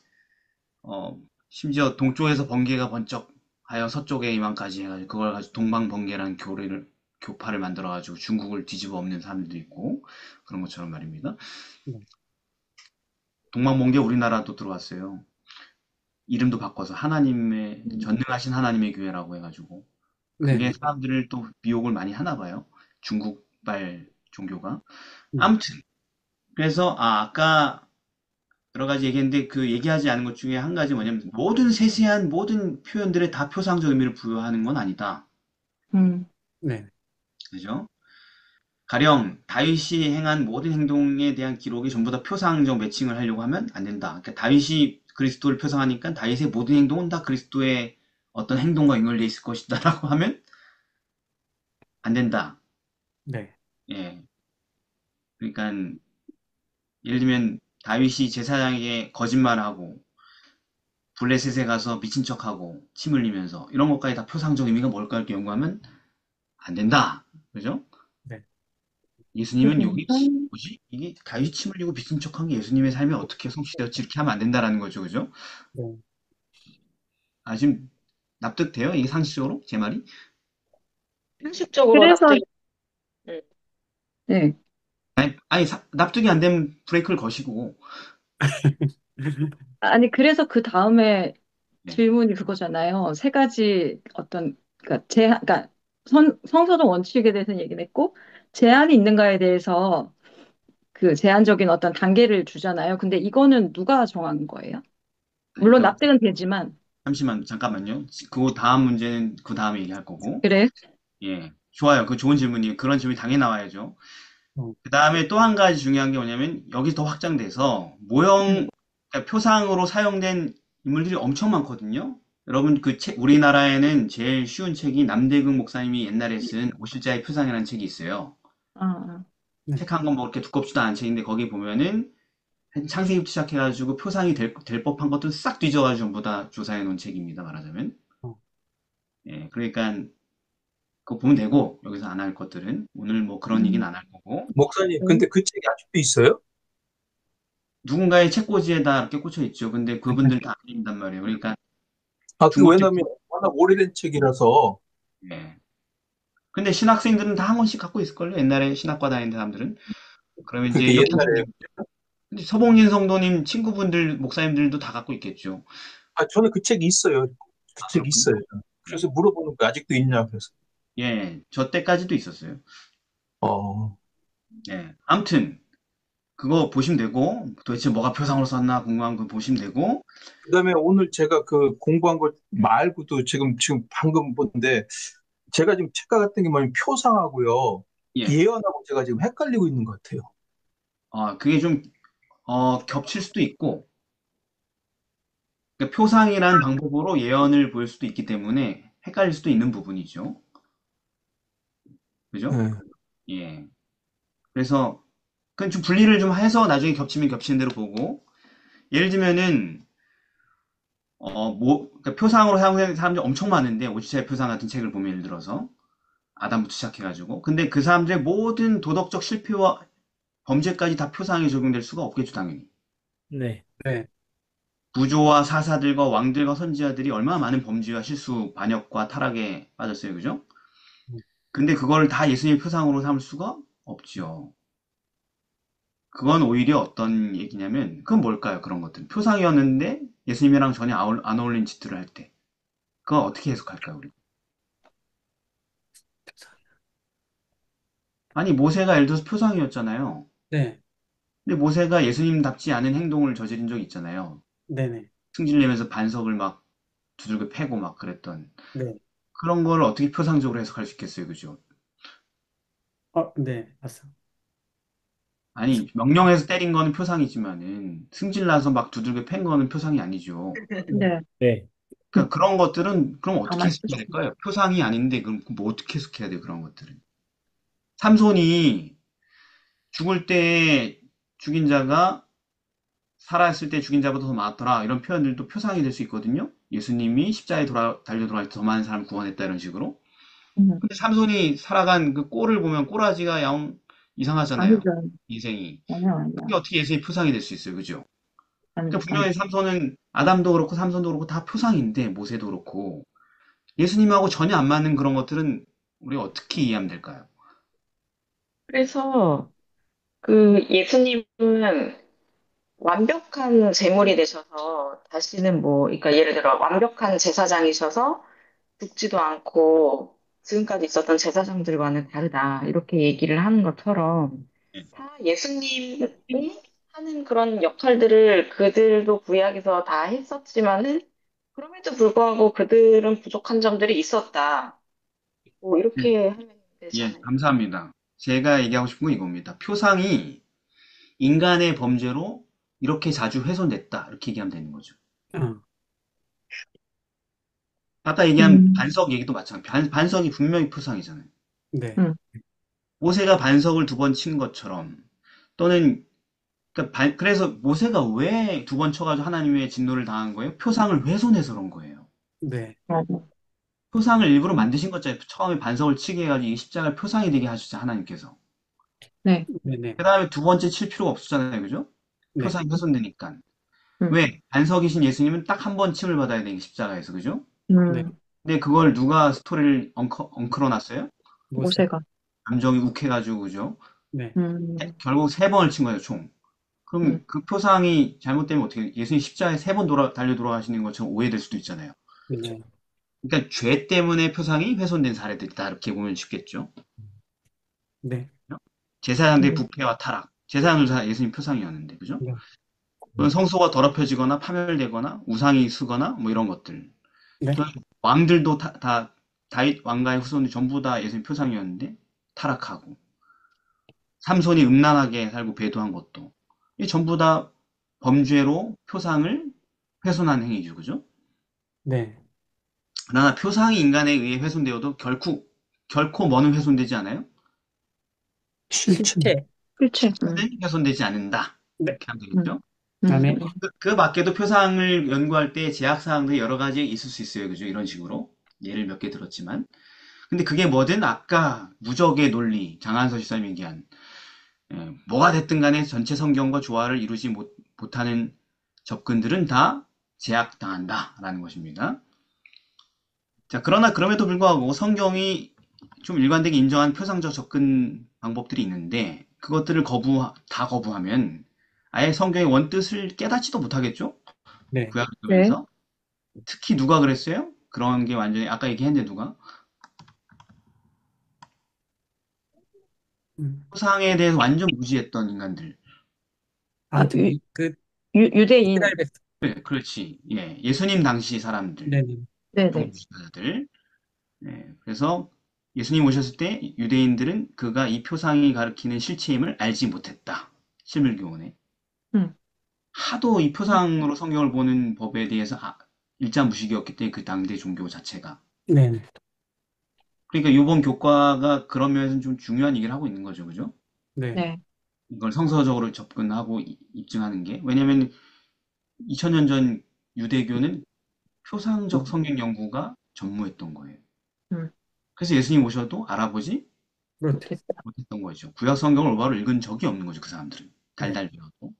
심지어 동쪽에서 번개가 번쩍하여 서쪽의 이만까지 해가지고 그걸 가지고 동방번개라는 교파를 만들어가지고 중국을 뒤집어 엎는 사람들도 있고 그런 것처럼 말입니다. 네. 동방번개 우리나라도 들어왔어요. 이름도 바꿔서 하나님의 전능하신 하나님의 교회라고 해가지고 그게 네. 사람들을 또 미혹을 많이 하나 봐요. 중국발 종교가. 음. 아무튼 그래서 아까 여러 가지 얘기했는데 그 얘기하지 않은 것 중에 한 가지 뭐냐면 모든 세세한 모든 표현들에 다 표상적 의미를 부여하는 건 아니다. 음, 네. 그죠? 가령 다윗이 행한 모든 행동에 대한 기록이 전부 다 표상적 매칭을 하려고 하면 안 된다. 그러니까 다윗이 그리스도를 표상하니까 다윗의 모든 행동은 다 그리스도의 어떤 행동과 연결돼 있을 것이다라고 하면 안 된다. 네. 예. 그러니까 예를 들면 다윗이 제사장에게 거짓말하고 블레셋에 가서 미친 척하고 침 흘리면서 이런 것까지 다 표상적 의미가 뭘까 이렇게 연구하면 안 된다. 그죠? 네. 예수님은 여기 뭐지? 이게 다윗이 침 흘리고 미친 척한 게 예수님의 삶에 어떻게 성취되었지 이렇게 하면 안 된다라는 거죠. 그죠? 네. 아, 지금 납득돼요? 이게 상식적으로? 제 말이? 상식적으로 그래서, 납득이. 음, 네. 아니, 납득이 안 되면 브레이크를 거시고. 아니, 그래서 그 다음에 네. 질문이 그거잖아요. 세 가지 그러니까 그러니까 성서적 원칙에 대해서는 얘기를 했고, 제한이 있는가에 대해서 그 제한적인 어떤 단계를 주잖아요. 근데 이거는 누가 정한 거예요? 물론 그러니까 납득은 되지만, 잠깐만요. 그 다음 문제는 그 다음에 얘기할 거고. 그래? 예. 좋아요. 그 좋은 질문이에요. 그런 질문이 당연히 나와야죠. 어, 그 다음에 또 한 가지 중요한 게 뭐냐면 여기 더 확장돼서 음, 그러니까 표상으로 사용된 인물들이 엄청 많거든요. 여러분 그 책, 우리나라에는 제일 쉬운 책이 남대근 목사님이 옛날에 쓴 오실자의 표상이라는 책이 있어요. 아, 아. 네. 책 한 권 뭐 그렇게 두껍지도 않은 책인데 거기 보면은 창세기부터 시작해가지고 표상이 될 법한 것들 싹 뒤져가지고 전부 다 조사해 놓은 책입니다. 말하자면. 어, 예, 그러니까 그거 보면 되고 여기서 안 할 것들은 오늘 뭐 그런 얘기는 안 할 거고 목사님, 네. 근데 그 책이 아직도 있어요? 누군가의 책꽂이에다 이렇게 꽂혀 있죠. 근데 그분들 다 안 읽는단 말이에요. 그러니까 아, 그 중고책, 왜냐면 워낙 오래된 책이라서. 예. 근데 신학생들은 다 한 권씩 갖고 있을걸요. 옛날에 신학과 다니는 사람들은. 그러면 이제 그게 이렇게 하시면 옛날에, 되겠죠. 근데 서봉진 성도님 친구분들, 목사님들도 다 갖고 있겠죠. 아, 저는 그 책이 있어요. 그 아, 책이 그렇군요. 있어요. 그래서 물어보는 거 아직도 있냐, 그래서. 예, 저 때까지도 있었어요. 어, 예. 아무튼 그거 보시면 되고 도대체 뭐가 표상으로 썼나 궁금한 거 보시면 되고 그다음에 오늘 제가 그 공부한 것 말고도 지금 방금 본데 제가 지금 착각 같은 게 뭐냐면 표상하고요. 예. 예언하고 제가 지금 헷갈리고 있는 것 같아요. 그게 좀 겹칠 수도 있고 그러니까 표상이란 방법으로 예언을 보일 수도 있기 때문에 헷갈릴 수도 있는 부분이죠. 그죠? 네. 예. 그래서 그건 좀 분리를 좀 해서 나중에 겹치면 겹치는 대로 보고 예를 들면은 그러니까 표상으로 사용되는 사람들이 엄청 많은데 오지자의 표상 같은 책을 보면 예를 들어서 아담부터 시작해가지고 근데 그 사람들의 모든 도덕적 실패와 범죄까지 다 표상에 적용될 수가 없겠죠 당연히. 네. 네. 부조와 사사들과 왕들과 선지자들이 얼마나 많은 범죄와 실수, 반역과 타락에 빠졌어요, 그죠? 근데 그걸 다 예수님의 표상으로 삼을 수가 없지요. 그건 오히려 어떤 얘기냐면, 그건 뭘까요, 그런 것들? 표상이었는데 예수님이랑 전혀 안 어울린 짓들을 할 때. 그건 어떻게 해석할까요, 우리? 아니, 모세가 예를 들어서 표상이었잖아요. 네. 근데 모세가 예수님답지 않은 행동을 저지른 적이 있잖아요. 네네. 승질 내면서 반석을 막 두들겨 패고 막 그랬던. 네. 그런 걸 어떻게 표상적으로 해석할 수 있겠어요, 그죠? 네. 맞습니다. 아니, 명령해서 때린 거는 표상이지만은 승질나서 막 두들겨 팬 거는 표상이 아니죠. 네. 네. 그러니까 그런 것들은 그럼 어떻게 가만 해석해야 쓰셨구나. 될까요? 표상이 아닌데 그럼 뭐 어떻게 해석해야 돼요, 그런 것들은? 삼손이 죽을 때 죽인 자가 살아있을 때 죽인 자보다 더 많더라. 이런 표현들도 표상이 될 수 있거든요. 예수님이 십자가에 달려 돌아갈 때 더 많은 사람을 구원했다 이런 식으로. 음. 근데 삼손이 살아간 그 꼴을 보면 꼬라지가 영 이상하잖아요. 아니죠. 인생이. 아니야, 그게 아니야. 어떻게 예수님의 표상이 될 수 있어요, 그죠? 그러니까 아니죠. 분명히 삼손은 아담도 그렇고 삼손도 그렇고 다 표상인데 모세도 그렇고 예수님하고 전혀 안 맞는 그런 것들은 우리가 어떻게 이해하면 될까요? 그래서 그 예수님은 완벽한 제물이 되셔서 다시는 뭐, 그러니까 예를 들어 완벽한 제사장이셔서 죽지도 않고 지금까지 있었던 제사장들과는 다르다. 이렇게 얘기를 하는 것처럼 예. 다 예수님이 하는 그런 역할들을 그들도 구약에서 다 했었지만은 그럼에도 불구하고 그들은 부족한 점들이 있었다. 뭐 예, 이렇게 하면 되지 예, 않을까? 감사합니다. 제가 얘기하고 싶은 건 이겁니다. 표상이 인간의 범죄로 이렇게 자주 훼손됐다. 이렇게 얘기하면 되는 거죠. 어, 아까 얘기한 음. 반석 얘기도 마찬가지. 반석이 분명히 표상이잖아요. 네. 음. 모세가 반석을 두 번 친 것처럼 또는 그러니까 그래서 모세가 왜 두 번 쳐가지고 하나님의 진노를 당한 거예요? 표상을 훼손해서 그런 거예요. 네. 맞아. 표상을 일부러 만드신 거잖아요. 처음에 반석을 치게 해가지고 이 십자가를 표상이 되게 하셨잖아요. 하나님께서. 네. 네네. 그 다음에 두 번째 칠 필요가 없었잖아요. 그죠? 네. 표상이 훼손되니까. 음. 왜? 반석이신 예수님은 딱 한 번 침을 받아야 되는 게 십자가에서. 그죠? 네. 음. 근데 그걸 누가 스토리를 엉클어 놨어요? 모세. 모세가. 감정이 욱해가지고. 그죠? 네. 음. 결국 세 번을 친 거예요. 총. 그럼 음. 그 표상이 잘못되면 어떻게 예수님 십자가에 세 번 달려 돌아가시는 것처럼 오해될 수도 있잖아요. 네. 그러니까 죄 때문에 표상이 훼손된 사례들이다. 이렇게 보면 쉽겠죠. 네. 제사장들의 음. 부패와 타락. 제사장도 다 예수님 표상이었는데, 그죠? 네. 또는 성소가 더럽혀지거나 파멸되거나 우상이 쓰거나 뭐 이런 것들. 네. 또는 왕들도 다 다윗 왕가의 후손이 전부 다 예수님 표상이었는데 타락하고 삼손이 음란하게 살고 배도한 것도 이 전부 다 범죄로 표상을 훼손한 행위죠, 그죠? 네. 그러나 표상이 인간에 의해 훼손되어도 결코 뭐는 훼손되지 않아요? 실체. 실체. 그렇지. 실체는 훼손되지 않는다. 네. 이렇게 하면 음, 되겠죠? 아멘. 그 밖에도 표상을 연구할 때 제약사항들이 여러 가지 있을 수 있어요. 그죠? 이런 식으로. 예를 몇 개 들었지만. 근데 그게 뭐든 아까 무적의 논리, 장한서 지사님 얘기한, 뭐가 됐든 간에 전체 성경과 조화를 이루지 못하는 접근들은 다 제약당한다라는 것입니다. 자, 그러나 그럼에도 불구하고 성경이 좀 일관되게 인정한 표상적 접근 방법들이 있는데 그것들을 다 거부하면 아예 성경의 원뜻을 깨닫지도 못하겠죠? 네. 구약을 네. 보면서. 특히 누가 그랬어요? 그런 게 완전히 아까 얘기했는데 누가? 음. 표상에 대해서 완전 무지했던 인간들. 아, 유, 저기 그 유대인. 이스라엘 백성. 그래, 그렇지. 예, 예수님 당시 사람들, 네네. 네네. 종주자들. 예, 그래서 예수님 오셨을 때 유대인들은 그가 이 표상이 가리키는 실체임을 알지 못했다. 실물교훈에. 음, 하도 이 표상으로 성경을 보는 법에 대해서 일자무식이었기 때문에 그 당대 종교 자체가. 네네. 그러니까 이번 교과가 그런 면에서 좀 중요한 얘기를 하고 있는 거죠. 그죠? 네. 네. 이걸 성서적으로 접근하고 입증하는 게. 왜냐면 2000년 전 유대교는 표상적 성경 연구가 전무했던 거예요. 음, 그래서 예수님 오셔도 알아보지 그렇죠. 못했다. 못했던 거죠. 구약 성경을 올바로 읽은 적이 없는 거죠. 그 사람들은. 네. 달달 배워도.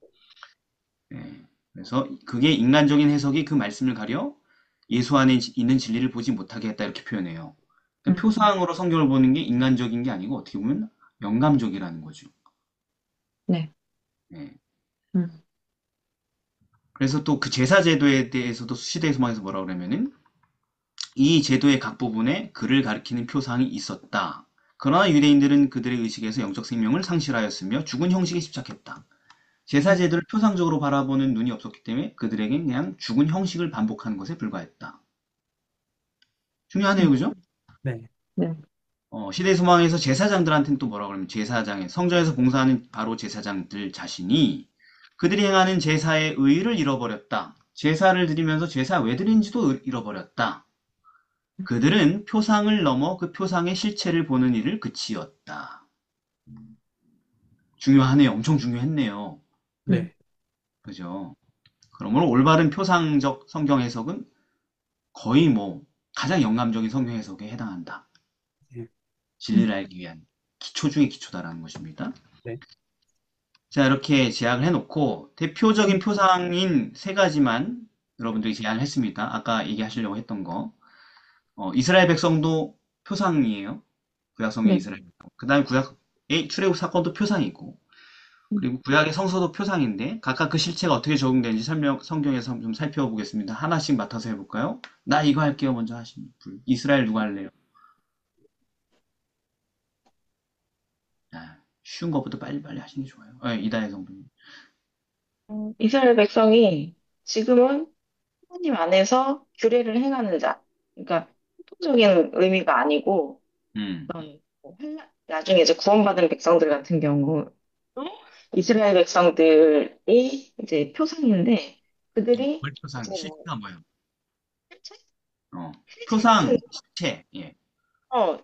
예. 그래서 그게 인간적인 해석이 그 말씀을 가려 예수 안에 있는 진리를 보지 못하게 했다 이렇게 표현해요. 그러니까 음, 표상으로 성경을 보는 게 인간적인 게 아니고 어떻게 보면 영감적이라는 거죠. 네. 예. 음, 그래서 또 그 제사 제도에 대해서도 시대 소망에서 뭐라 그러면은 이 제도의 각 부분에 그를 가리키는 표상이 있었다. 그러나 유대인들은 그들의 의식에서 영적 생명을 상실하였으며 죽은 형식에 집착했다. 제사 음, 제도를 표상적으로 바라보는 눈이 없었기 때문에 그들에겐 그냥 죽은 형식을 반복하는 것에 불과했다. 중요하네요, 음, 그죠? 네. 네. 시대 소망에서 제사장들한테는 또 뭐라 그러면 제사장의 성전에서 봉사하는 바로 제사장들 자신이 그들이 행하는 제사의 의의를 잃어버렸다. 제사를 드리면서 제사 왜 드린지도 잃어버렸다. 그들은 표상을 넘어 그 표상의 실체를 보는 일을 그치었다. 중요하네요. 엄청 중요했네요. 음, 네. 그죠? 그러므로 올바른 표상적 성경 해석은 거의 뭐 가장 영감적인 성경 해석에 해당한다. 네. 진리를 알기 위한 기초 중의 기초다라는 것입니다. 네. 자, 이렇게 제약을 해놓고 대표적인 표상인 세 가지만 여러분들이 제안을 했습니다. 아까 얘기하시려고 했던 거. 이스라엘 백성도 표상이에요. 구약성경 네. 이스라엘 백성. 그 다음에 구약의 출애굽 사건도 표상이고, 그리고 구약의 성서도 표상인데 각각 그 실체가 어떻게 적용되는지 성경에서 좀 살펴보겠습니다. 하나씩 맡아서 해볼까요? 나 이거 할게요. 먼저 하시면. 이스라엘 누가 할래요? 쉬운 것부터 빨리빨리 하시는 게 좋아요. 이다혜 성도님. 이스라엘 백성이 지금은 하나님 안에서 규례를 행하는 자. 그러니까 통적인 의미가 아니고 음, 나중에 이제 구원받은 백성들 같은 경우 이스라엘 백성들이 이제 표상인데 그들이 뭘 표상, 이제 뭐 실체가 뭐예요? 실체? 어, 표상, 실체는 실체, 예. 어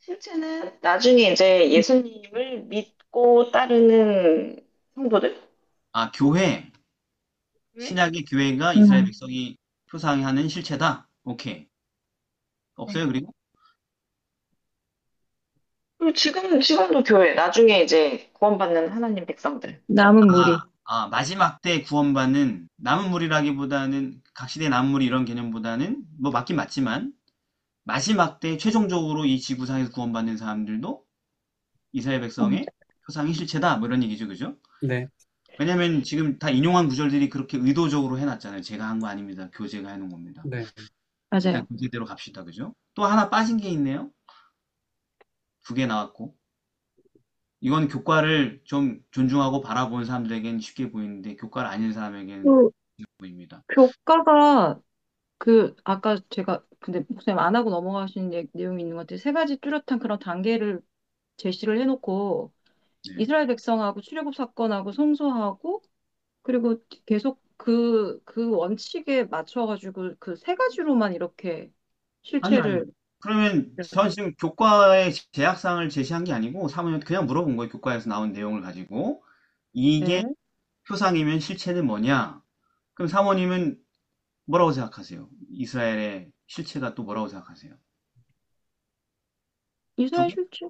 실체는 나중에 이제 예수님을 믿고 따르는 성도들? 교회, 왜? 신약의 교회가 이스라엘 음, 백성이 표상하는 실체다. 오케이. 네. 없어요, 그리고? 그리고 지금도 교회, 나중에 이제 구원받는 하나님 백성들. 남은 무리. 마지막 때 구원받는 남은 물이라기보다는 각 시대 남은 물이 이런 개념보다는 뭐 맞긴 맞지만 마지막 때 최종적으로 이 지구상에서 구원받는 사람들도 이스라엘 음, 백성의 표상의 실체다. 뭐 이런 얘기죠, 그죠? 네. 왜냐면 지금 다 인용한 구절들이 그렇게 의도적으로 해놨잖아요. 제가 한 거 아닙니다. 교재가 해놓은 겁니다. 네. 일단 맞아요. 교재대로 갑시다, 그죠? 또 하나 빠진 게 있네요. 두 개 나왔고. 이건 교과를 좀 존중하고 바라보는 사람들에겐 쉽게 보이는데 교과를 아닌 사람에겐 그 보입니다. 교과가 아까 제가 근데 목사님 안 하고 넘어가신 내용이 있는 것 같아요. 세 가지 뚜렷한 그런 단계를 제시를 해놓고 네. 이스라엘 백성하고 출애굽 사건하고 성소하고 그리고 계속 그 원칙에 맞춰가지고 그 세 가지로만 이렇게 아니. 실체를. 그러면 전 지금 교과의 제약상을 제시한 게 아니고 사모님한테 그냥 물어본 거예요. 교과에서 나온 내용을 가지고. 이게 네. 표상이면 실체는 뭐냐? 그럼 사모님은 뭐라고 생각하세요? 이스라엘의 실체가 또 뭐라고 생각하세요? 두 이스라엘 개? 실체.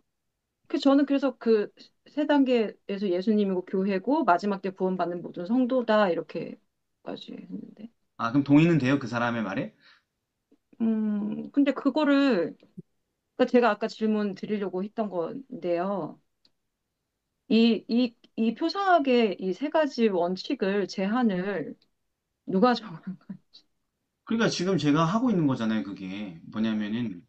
저는 그래서 그 세 단계에서 예수님이고 교회고 마지막 때 구원받는 모든 성도다 이렇게까지 했는데. 아, 그럼 동의는 돼요? 그 사람의 말에? 근데 그거를 그러니까 제가 아까 질문 드리려고 했던 건데요. 이 표상학의 이 세 가지 원칙을 제한을 누가 정한 거예요? 그러니까 지금 제가 하고 있는 거잖아요. 그게 뭐냐면은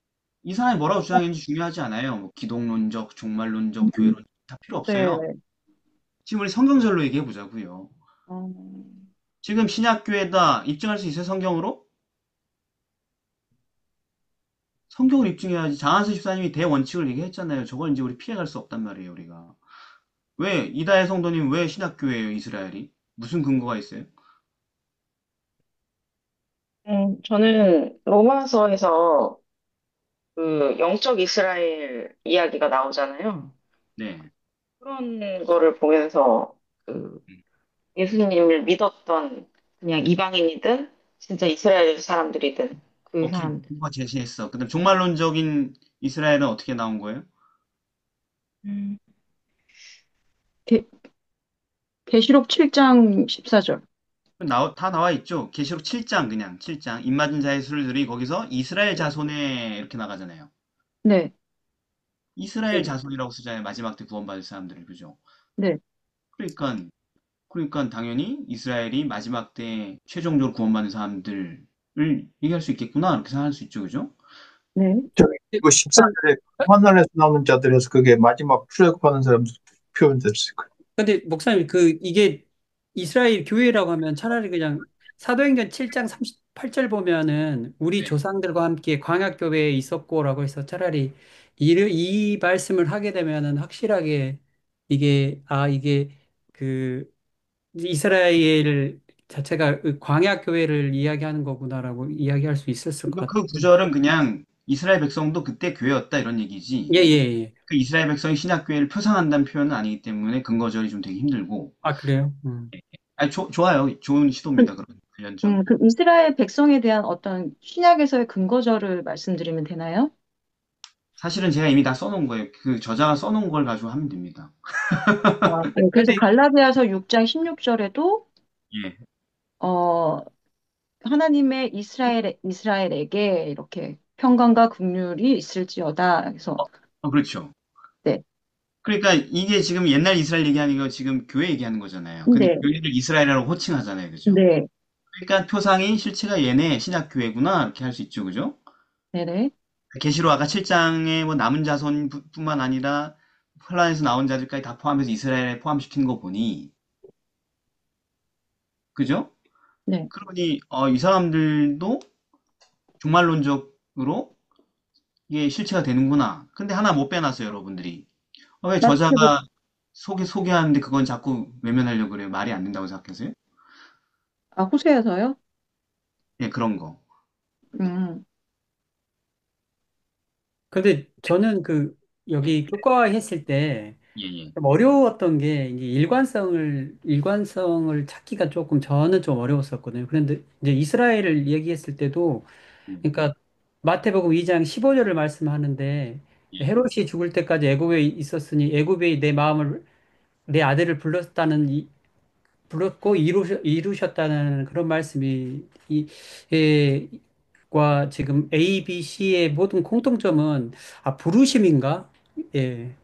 이 사람이 뭐라고 주장했는지 중요하지 않아요. 뭐 기독론적, 종말론적, 음, 교회론 다 필요 없어요. 네. 지금 우리 성경절로 얘기해 보자고요. 어, 지금 신약교회다 입증할 수 있어요? 성경으로? 성경을 입증해야지. 장한수 집사님이 대원칙을 얘기했잖아요. 저걸 이제 우리 피해갈 수 없단 말이에요, 우리가. 왜 이다혜 성도님 왜 신약교회예요, 이스라엘이? 무슨 근거가 있어요? 저는 로마서에서 그 영적 이스라엘 이야기가 나오잖아요. 네. 그런 거를 보면서 그 예수님을 믿었던 그냥 이방인이든 진짜 이스라엘 사람들이든 그 오케이, 사람들. 누가 제시했어. 그다음 종말론적인 이스라엘은 어떻게 나온 거예요? 음. 게, 계시록 7장 14절. 다 나와 있죠. 계시록 7장 그냥 7장 입 맞은 자의 수를 들이 거기서 이스라엘 자손에 이렇게 나가잖아요. 네, 이스라엘 네. 자손이라고 쓰잖아요. 마지막 때 구원받을 사람들을 그죠? 네, 그러니까 그러니까 당연히 이스라엘이 마지막 때 최종적으로 구원받는 사람들을 얘기할 수 있겠구나 이렇게 생각할 수 있죠, 그죠? 네. 저기 그 14절에 하늘에서 나오는 자들에서 그게 마지막 출애굽하는 사람 표현됐을 거예요. 근데 목사님 이게 이스라엘 교회라고 하면 차라리 그냥 사도행전 7장 38절 보면은 우리 네. 조상들과 함께 광야교회에 있었고라고 해서 차라리 이 말씀을 하게 되면은 확실하게 이게 그 이스라엘 자체가 그 광야교회를 이야기하는 거구나라고 이야기할 수 있었을 것 그러니까 그 같아요. 구절은 그냥 이스라엘 백성도 그때 교회였다 이런 얘기지. 예, 예, 예. 그 이스라엘 백성이 신약교회를 표상한다는 표현은 아니기 때문에 근거절이 좀 되게 힘들고. 아, 그래요? 아니, 좋아요. 좋은 시도입니다. 그런 관련점. 그 이스라엘 백성에 대한 어떤 신약에서의 근거절을 말씀드리면 되나요? 사실은 제가 이미 다 써놓은 거예요. 그 저자가 써놓은 걸 가지고 하면 됩니다. 네, 그래서 근데 갈라디아서 6장 16절에도 예. 어, 하나님의 이스라엘에게 이렇게 평강과 긍휼이 있을지어다. 그래서 그렇죠. 네, 그러니까 이게 지금 옛날 이스라엘 얘기하는 거 지금 교회 얘기하는 거잖아요. 근데 네, 교회를 이스라엘이라고 호칭하잖아요. 그죠? 네, 그러니까 표상이 실체가 얘네 신약교회구나 이렇게 할 수 있죠. 그죠? 네네, 계시록 아까 7장에 뭐 남은 자손뿐만 아니라 혼란에서 나온 자들까지 다 포함해서 이스라엘에 포함시키는 거 보니 그죠? 네. 그러니 이 사람들도 종말론적으로 이게 실체가 되는구나. 근데 하나 못 빼놨어요, 여러분들이. 왜 마태복 저자가 소개하는데 그건 자꾸 외면하려고 그래요? 말이 안 된다고 생각하세요? 호세아서요? 예, 그런 거. 음, 근데 저는 여기 교과 했을 때 예, 예. 좀 어려웠던 게 이제 일관성을 찾기가 조금 저는 좀 어려웠었거든요. 그런데 이제 이스라엘을 얘기했을 때도 음, 그러니까 마태복음 2장 15절을 말씀하는데 예. 헤롯이 죽을 때까지 애굽에 있었으니 애굽에 내 아들을 불렀고 이루셨다는 그런 말씀이 예, 과 지금 A, B, C의 모든 공통점은 부르심인가? 예.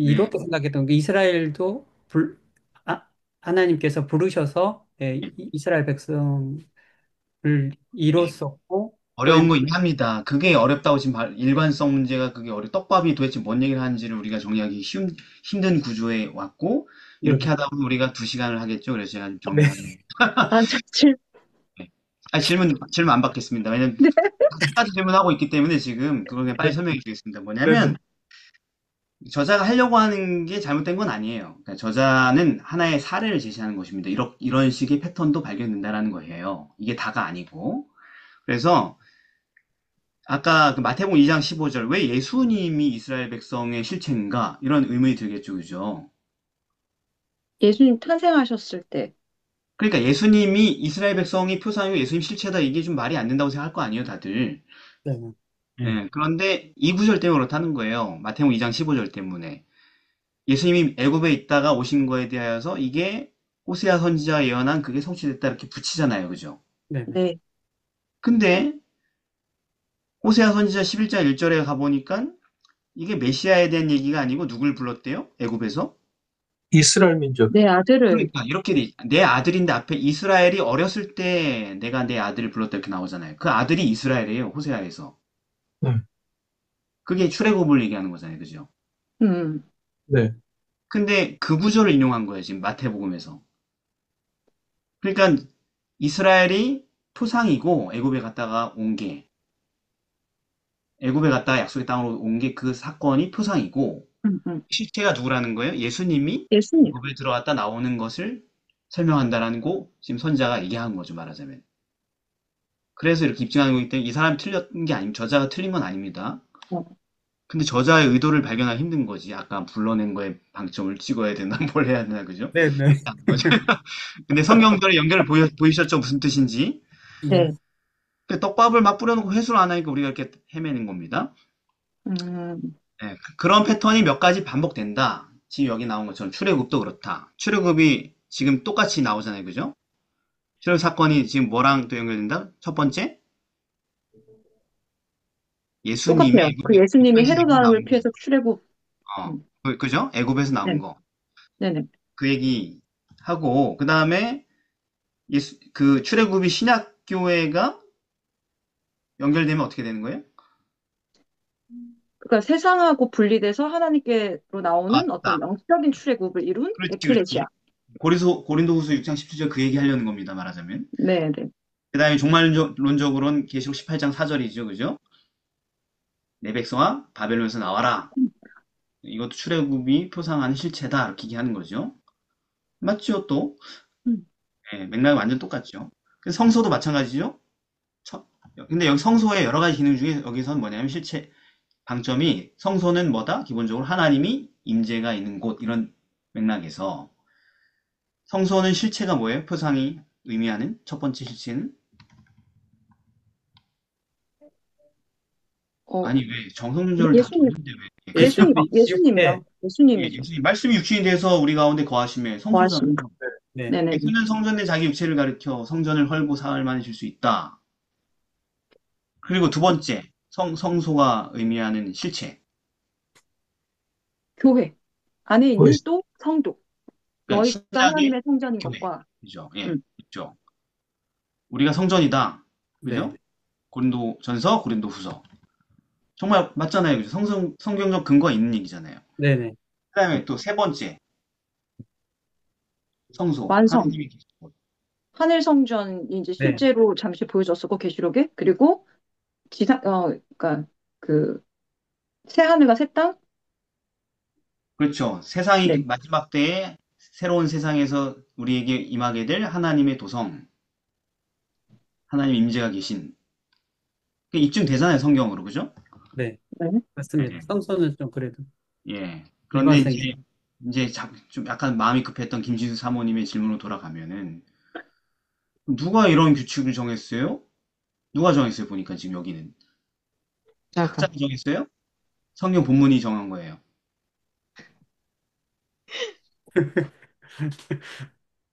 네. 이렇게 생각했던 게 이스라엘도 아, 하나님께서 부르셔서 이스라엘 백성을 예. 이뤘었고 또 어려운 거 이해합니다. 그게 어렵다고 지금 일관성 문제가 그게 떡밥이 도대체 뭔 얘기를 하는지를 우리가 정리하기 힘든 구조에 왔고, 예. 이렇게 하다 보면 우리가 2시간을 하겠죠. 그래서 제가 좀 네. 정리하는. 저 질, 네. 아니, 질문 안 받겠습니다. 왜냐면 네, 다섯 가지 질문하고 있기 때문에 지금 그걸 그냥 빨리 설명해 주겠습니다. 네. 뭐냐면, 저자가 하려고 하는 게 잘못된 건 아니에요. 그러니까 저자는 하나의 사례를 제시하는 것입니다. 이런 식의 패턴도 발견된다라는 거예요. 이게 다가 아니고. 그래서 아까 그 마태복음 2장 15절, 왜 예수님이 이스라엘 백성의 실체인가? 이런 의문이 들겠죠, 그죠? 예수님 탄생하셨을 때. 그러니까 예수님이 이스라엘 백성이 표상이고 예수님 실체다, 이게 좀 말이 안 된다고 생각할 거 아니에요, 다들. 네. 음. 예, 그런데 이 구절 때문에 그렇다는 거예요. 마태복음 2장 15절 때문에. 예수님이 애굽에 있다가 오신 거에 대하여서 이게 호세아 선지자가 예언한 그게 성취됐다, 이렇게 붙이잖아요, 그죠? 네. 네. 근데 호세아 선지자 11장 1절에 가보니까 이게 메시아에 대한 얘기가 아니고 누굴 불렀대요? 애굽에서? 이스라엘 민족. 내 아들을. 그러니까 이렇게 내 아들인데 앞에 이스라엘이 어렸을 때 내가 내 아들을 불렀다 이렇게 나오잖아요. 그 아들이 이스라엘이에요. 호세아에서. 네. 그게 출애굽을 얘기하는 거잖아요. 그죠? 음. 네. 근데 그 구절을 인용한 거예요. 지금 마태복음에서. 그러니까 이스라엘이 토상이고 애굽에 갔다가 약속의 땅으로 온 게 그 사건이 토상이고 음. 실체가 누구라는 거예요? 예수님이 예수님. 애굽에 들어갔다 나오는 것을 설명한다라는 거 지금 선자가 얘기한 거죠. 말하자면. 그래서 이렇게 입증하는 거기 때문에 이 사람이 틀린 게 아닙니다. 저자가 틀린 건 아닙니다. 어. 근데 저자의 의도를 발견하기 힘든 거지. 아까 불러낸 거에 방점을 찍어야 되나 뭘 해야 되나 그죠? 네, 네. 근데 성경절의 연결을 보이셨죠? 무슨 뜻인지. 네. 그 떡밥을 막 뿌려놓고 회수를 안 하니까 우리가 이렇게 헤매는 겁니다. 음. 네, 그런 패턴이 몇 가지 반복된다. 지금 여기 나온 것처럼 출애굽도 그렇다. 출애굽이 지금 똑같이 나오잖아요. 그죠? 출애굽 사건이 지금 뭐랑 또 연결된다? 첫 번째, 예수님이 똑같아요. 그 애굽에 예수님이 헤롯 애굽에서 왕을 나온 거. 피해서 출애굽. 어, 음. 그죠? 애굽에서 나온 네. 거. 네네. 그 얘기 하고, 그 다음에 그 출애굽이 신약교회가 연결되면 어떻게 되는 거예요? 그러니까 세상하고 분리돼서 하나님께로 나오는 맞다. 어떤 영적인 출애굽을 이룬 그렇지, 에클레시아. 그렇지. 고린도후서 6장 17절 그 얘기 하려는 겁니다. 말하자면. 네네. 그 다음에 종말론적으로는 계시록 18장 4절이죠. 그죠? 내 백성아 바벨론에서 나와라. 이것도 출애굽이 표상하는 실체다. 이렇게 얘기하는 거죠. 맞죠? 또 음. 예, 맥락이 완전 똑같죠. 그 성소도 마찬가지죠. 근데 여기 성소의 여러 가지 기능 중에 여기서는 뭐냐면 실체 방점이 성소는 뭐다? 기본적으로 하나님이 임재가 있는 곳 이런 맥락에서 성소는 실체가 뭐예요? 표상이 의미하는 첫 번째 실체는 어, 아니 왜 정성조를 다 예수님, 뒀는데 왜 예수님이 예수님이요. 예, 예수님이죠. 예수님 말씀이 육신이 돼서 우리 가운데 거하심에 성소잖아요. 거하심. 네. 네네. 그는 성전 내 자기 육체를 가리켜 성전을 헐고 사흘 만에 줄 수 있다. 그리고 두 번째 성소가 의미하는 실체. 교회. 안에 거의 있는 또 성도. 그러니까 너희가 신약의 하나님의 성전인 교회. 것과, 그죠? 예, 음, 있죠. 우리가 성전이다. 그죠? 네. 고린도전서, 고린도후서. 정말 맞잖아요. 그죠? 성경적 근거가 있는 얘기잖아요. 네, 네. 그다음에 또 세 번째, 성소. 완성. 하나님이 계신 곳. 하늘 성전이 이제 네. 실제로 잠시 보여줬었고, 계시록에. 그리고 그러니까 그, 새 하늘과 새 땅? 그렇죠. 세상이 네. 마지막 때에 새로운 세상에서 우리에게 임하게 될 하나님의 도성, 하나님 임재가 계신. 그게 입증되잖아요, 성경으로. 그죠? 네. 네. 맞습니다. 예. 성소는 좀 그래도 예. 그런데 일관성이. 이제 좀 약간 마음이 급했던 김진수 사모님의 질문으로 돌아가면은 누가 이런 규칙을 정했어요? 누가 정했어요? 보니까 지금 여기는 학자가 정했어요? 성경 본문이 정한 거예요.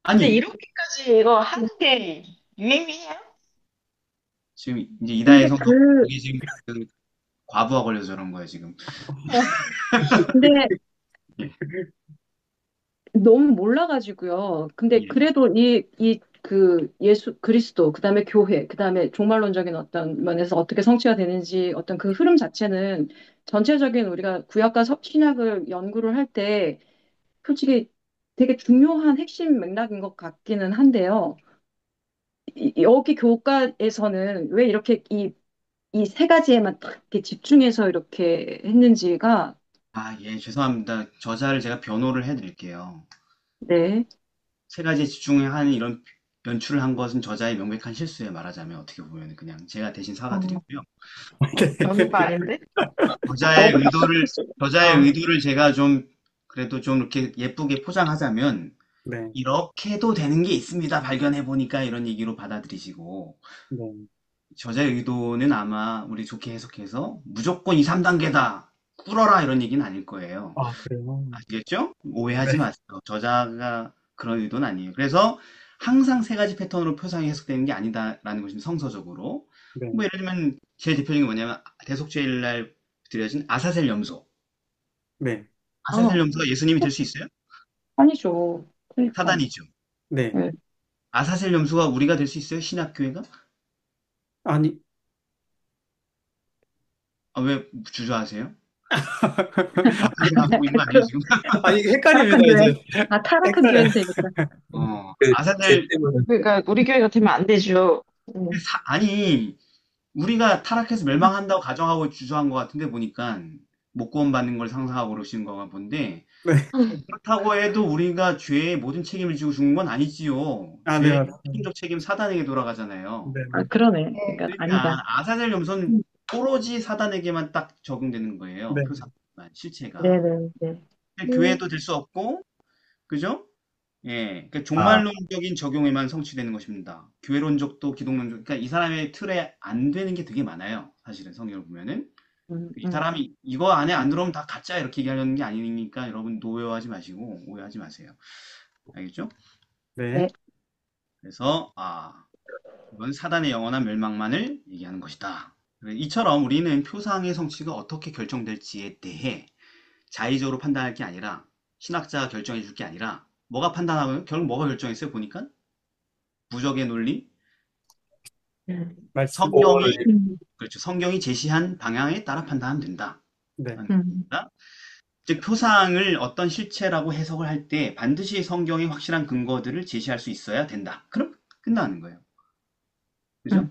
근데 아니, 이렇게까지 이거 하는 게 유행이에요? 지금 이제 근데 이다혜 성도 그, 이게 지금 그 과부하 걸려서 저런 거예요, 지금. 근데 예, 너무 몰라가지고요. 근데 예. 그래도 그 예수 그리스도, 그다음에 교회, 그다음에 종말론적인 어떤 면에서 어떻게 성취가 되는지 어떤 그 흐름 자체는 전체적인 우리가 구약과 신약을 연구를 할 때 솔직히 되게 중요한 핵심 맥락인 것 같기는 한데요. 여기 교과에서는 왜 이렇게 이 세 가지에만 딱 이렇게 집중해서 이렇게 했는지가. 아, 예, 죄송합니다. 저자를 제가 변호를 해드릴게요. 네, 세 가지에 집중하는 이런 연출을 한 것은 저자의 명백한 실수에 말하자면 어떻게 보면 그냥 제가 대신 사과드리고요. 별거 아닌데? 저자의 의도를 저자의 어. 의도를 제가 좀 그래도 좀 이렇게 예쁘게 포장하자면 네, 이렇게도 되는 게 있습니다. 발견해 보니까 이런 얘기로 받아들이시고 네. 저자의 의도는 아마 우리 좋게 해석해서 무조건 2, 3단계다. 꿇어라 이런 얘기는 아닐 거예요. 아, 그래요? 아시겠죠? 네, 오해하지 마세요. 저자가 그런 의도는 아니에요. 그래서 항상 세 가지 패턴으로 표상이 해석되는 게 아니다라는 것이 성서적으로. 네, 뭐 예를 들면 제일 대표적인 게 뭐냐면 대속죄일 날 드려진 아사셀 염소. 네, 아사셀 어, 염소가 예수님이 될 수 있어요? 아니죠. 그러니까. 사단이죠. 네. 네. 아사셀 염소가 우리가 될 수 있어요? 신약교회가? 아니, 아, 왜 주저하세요? 생각하고 있는 거 아니에요, 지금? 아니, 헷갈립니다, 타락한 교회. 이제. 타락한 헷갈려. 교회는 되니까. 제 아사셀, 때문에 그러니까 우리 교회가 되면 안 되죠. 아니, 우리가 타락해서 멸망한다고 가정하고 주저한 것 같은데 보니까 못 구원받는 걸 상상하고 그러시는 거가 본데 네. 그렇다고 해도 우리가 죄의 모든 책임을 지고 죽은 건 아니지요. 아, 네, 죄의 맞습니다. 최종적 책임 사단에게 돌아가잖아요. 네, 아, 네, 그러네. 네. 그러니까 그러니까 아니다. 아사셀 염소는 오로지 사단에게만 딱 적용되는 거예요. 네, 표상만, 실체가. 네네네. 교회도 될 수 없고, 그죠? 예, 그러니까 아, 종말론적인 적용에만 성취되는 것입니다. 교회론적도 기독론적, 그러니까 이 사람의 틀에 안 되는 게 되게 많아요. 사실은 성경을 보면은. 음, 이 음. 사람이 이거 안에 안 들어오면 다 가짜 이렇게 얘기하려는 게 아니니까 여러분 노여하지 마시고 오해하지 마세요. 알겠죠? 네, 네. 그래서 이건 사단의 영원한 멸망만을 얘기하는 것이다. 이처럼 우리는 표상의 성취가 어떻게 결정될지에 대해 자의적으로 판단할 게 아니라 신학자가 결정해 줄 게 아니라 뭐가 판단하면 결국 뭐가 결정했어요? 보니까 부적의 논리, 말씀. 오, 성경이 음, 그렇죠. 성경이 제시한 방향에 따라 판단하면 된다. 네, 음, 즉 표상을 어떤 실체라고 해석을 할 때 반드시 성경의 확실한 근거들을 제시할 수 있어야 된다. 그럼 끝나는 거예요. 그죠? 음.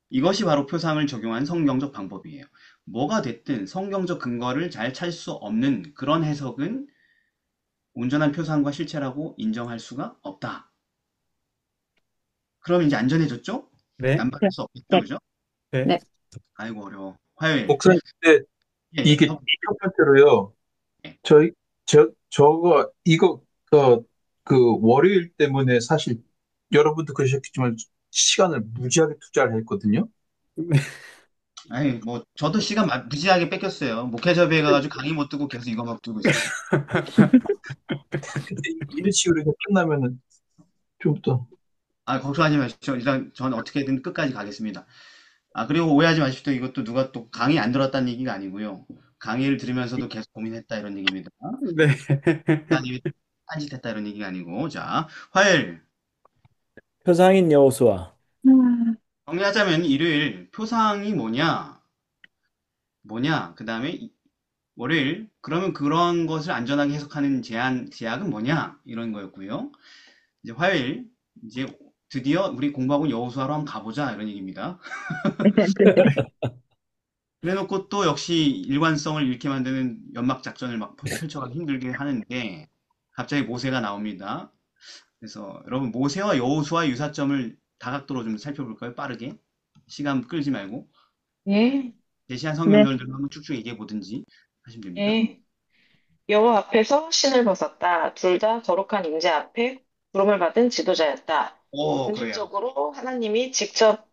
이것이 바로 표상을 적용한 성경적 방법이에요. 뭐가 됐든 성경적 근거를 잘 찾을 수 없는 그런 해석은 온전한 표상과 실체라고 인정할 수가 없다. 그럼 이제 안전해졌죠? 네, 남발할 네. 수 없겠죠? 네. 그죠? 네, 네. 아이고 어려워. 화요일. 목사님, 근데 예, 이게 첫 첫 번째로요. 번째. 저거, 이거, 월요일 때문에 사실 여러분도 그러셨겠지만 시간을 무지하게 투자를 했거든요. 네, 아이, 뭐, 저도 시간 무지하게 뺏겼어요. 목회자비에 가가지고 강의 못 듣고 계속 이거 막 두고 있어요. 근데 이런 식으로 이제 끝나면은 좀 더, 걱정하지 마십시오. 일단 전 어떻게든 끝까지 가겠습니다. 그리고 오해하지 마십시오. 이것도 누가 또 강의 안 들었다는 얘기가 아니고요. 강의를 들으면서도 계속 고민했다 이런 얘기입니다. 네, 아니, 딴짓했다 이런 얘기가 아니고. 자, 화요일. 표상인 여호수아. 음, 정리하자면 일요일 표상이 뭐냐, 그 다음에 월요일, 그러면 그런 것을 안전하게 해석하는 제약은 뭐냐, 이런 거였고요. 이제 화요일, 이제 드디어 우리 공부하고 여호수아로 한번 가보자, 이런 얘기입니다. 네, 네. 그래놓고 또 역시 일관성을 잃게 만드는 연막 작전을 막 펼쳐가기 힘들게 하는데, 갑자기 모세가 나옵니다. 그래서 여러분, 모세와 여호수아의 유사점을 다각도로 좀 살펴볼까요? 빠르게. 시간 끌지 말고. 예, 제시한 네. 성경들로 한번 쭉쭉 얘기해 보든지 하시면 됩니다. 예. 여호와 앞에서 신을 벗었다. 둘 다 거룩한 임재 앞에 부름을 받은 지도자였다. 그래요. 본질적으로 하나님이 직접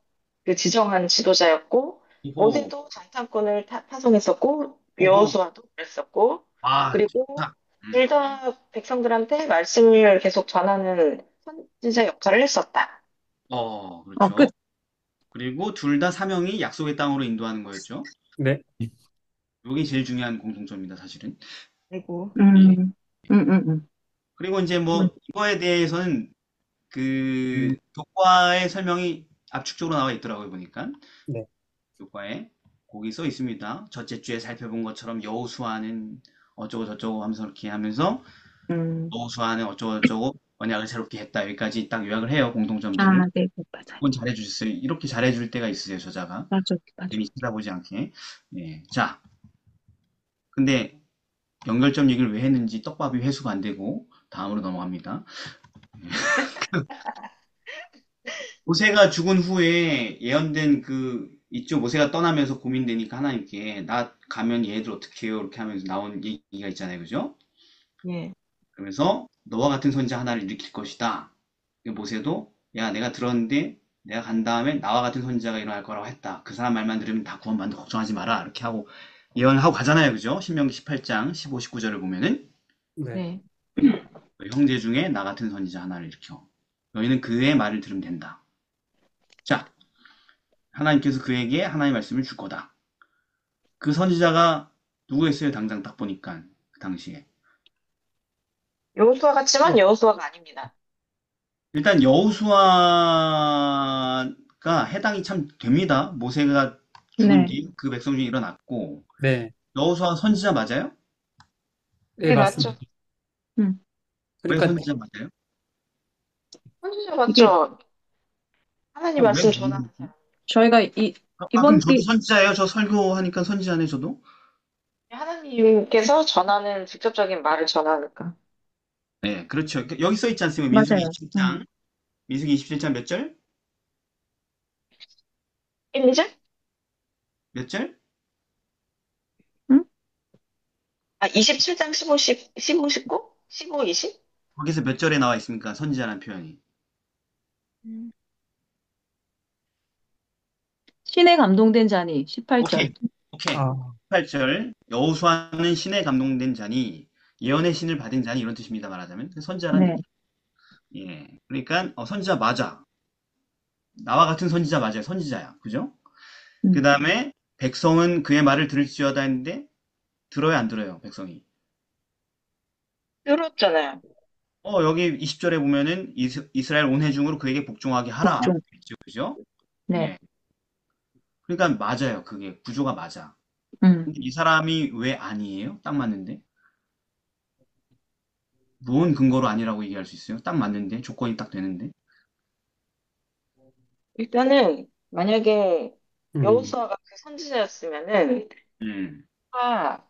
그 지정한 지도자였고, 호호, 모세도 장탄권을 파송했었고, 호호. 여호수아도 그랬었고, 그리고 좋다. 둘 다 백성들한테 말씀을 계속 전하는 선지자 역할을 했었다. 그렇죠. 끝. 그리고 둘 다 사명이 약속의 땅으로 인도하는 거였죠. 네, 이게 제일 중요한 공통점입니다, 사실은. 그리고 예. 음, 음. 그리고 이제 음, 뭐 이거에 대해서는 그 교과의 설명이 압축적으로 나와 있더라고요, 보니까. 네, 교과에 거기 써 있습니다. 첫째 주에 살펴본 것처럼 여호수아는 어쩌고 저쩌고 하면서 이렇게 하면서 음. 여호수아는 어쩌고 저쩌고 언약을 새롭게 했다. 여기까지 딱 요약을 해요, 공통점들을. 네, 네, 맞아요. 그건 잘해주셨어요. 이렇게 잘해줄 때가 있으세요, 저자가. 맞아, 맞아. 괜히 쳐다보지 않게. 예. 자, 근데 연결점 얘기를 왜 했는지 떡밥이 회수가 안 되고 다음으로 넘어갑니다. 모세가 죽은 후에 예언된 그 있죠. 모세가 떠나면서 고민되니까 하나님께 나 가면 얘들 어떻게 해요? 이렇게 하면서 나온 얘기가 있잖아요. 그죠? 예. 그러면서 너와 같은 선지자 하나를 일으킬 것이다. 모세도 야 내가 들었는데 내가 간 다음에 나와 같은 선지자가 일어날 거라고 했다. 그 사람 말만 들으면 다 구원받는다. 걱정하지 마라. 이렇게 하고 예언을 하고 가잖아요. 그죠? 신명기 18장 15, 19절을 보면은 네. 네. 형제 중에 나 같은 선지자 하나를 일으켜. 너희는 그의 말을 들으면 된다. 자, 하나님께서 그에게 하나님의 말씀을 줄 거다. 그 선지자가 누구였어요? 당장 딱 보니까 그 당시에. 여호수아 같지만 여호수아가 아닙니다. 일단 여호수아가 해당이 참 됩니다. 모세가 죽은 네. 뒤 그 백성 중에 일어났고 네. 여호수아 선지자 맞아요? 네, 네, 맞습니다. 맞죠. 음. 왜 그러니까 선지자 맞아요? 선지자 이게 맞죠. 하나님 왜 말씀 맞는 전하는 거지? 사람. 저희가 그럼 이번 저도 기 선지자예요? 저 설교하니까 선지자네 저도? 하나님께서 전하는 직접적인 말을 전하니까. 네, 그렇죠. 여기 써 있지 않습니까? 민수기 맞아요. 27장. 민수기 27장 몇 절? 1, 2절? 몇 절? 음? 아, 27장 15, 15, 19? 15, 20? 거기서 몇 절에 나와 있습니까? 선지자라는 표현이. 음. 신에 감동된 자니 18절. 오케이. 오케이. 아, 8절. 여호수아는 신에 감동된 자니 예언의 신을 받은 자니 이런 뜻입니다. 말하자면 선지자란 네. 얘기. 예. 그러니까 선지자 맞아. 나와 같은 선지자 맞아요. 선지자야. 그죠? 그 음. 다음에 백성은 그의 말을 들을지어다 했는데 들어요, 안 들어요, 백성이? 들었잖아요. 여기 20절에 보면은 이스라엘 온 회중으로 그에게 복종하게 하라. 복종. 그죠? 그죠? 네. 예. 그러니까 맞아요. 그게 구조가 맞아. 음. 근데 이 사람이 왜 아니에요? 딱 맞는데? 뭔 근거로 아니라고 얘기할 수 있어요? 딱 맞는데? 조건이 딱 되는데? 일단은 만약에 음, 여호수아가 그 선지자였으면은 음. 아,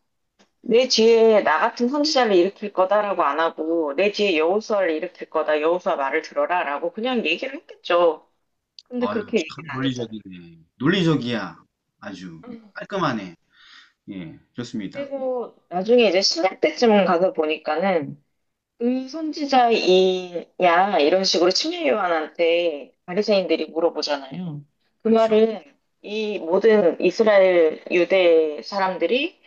내 뒤에 나 같은 선지자를 일으킬 거다라고 안 하고 내 뒤에 여호수아를 일으킬 거다. 여호수아 말을 들어라라고 그냥 얘기를 했겠죠. 근데 아유, 그렇게 참 얘기를 안 했잖아요. 논리적이네. 논리적이야. 아주 음. 깔끔하네. 예, 좋습니다. 그리고 나중에 이제 신약 때쯤 가서 보니까는 그 선지자이냐 이런 식으로 침례 요한한테 바리새인들이 물어보잖아요. 그 그렇죠. 말은 이 모든 이스라엘 유대 사람들이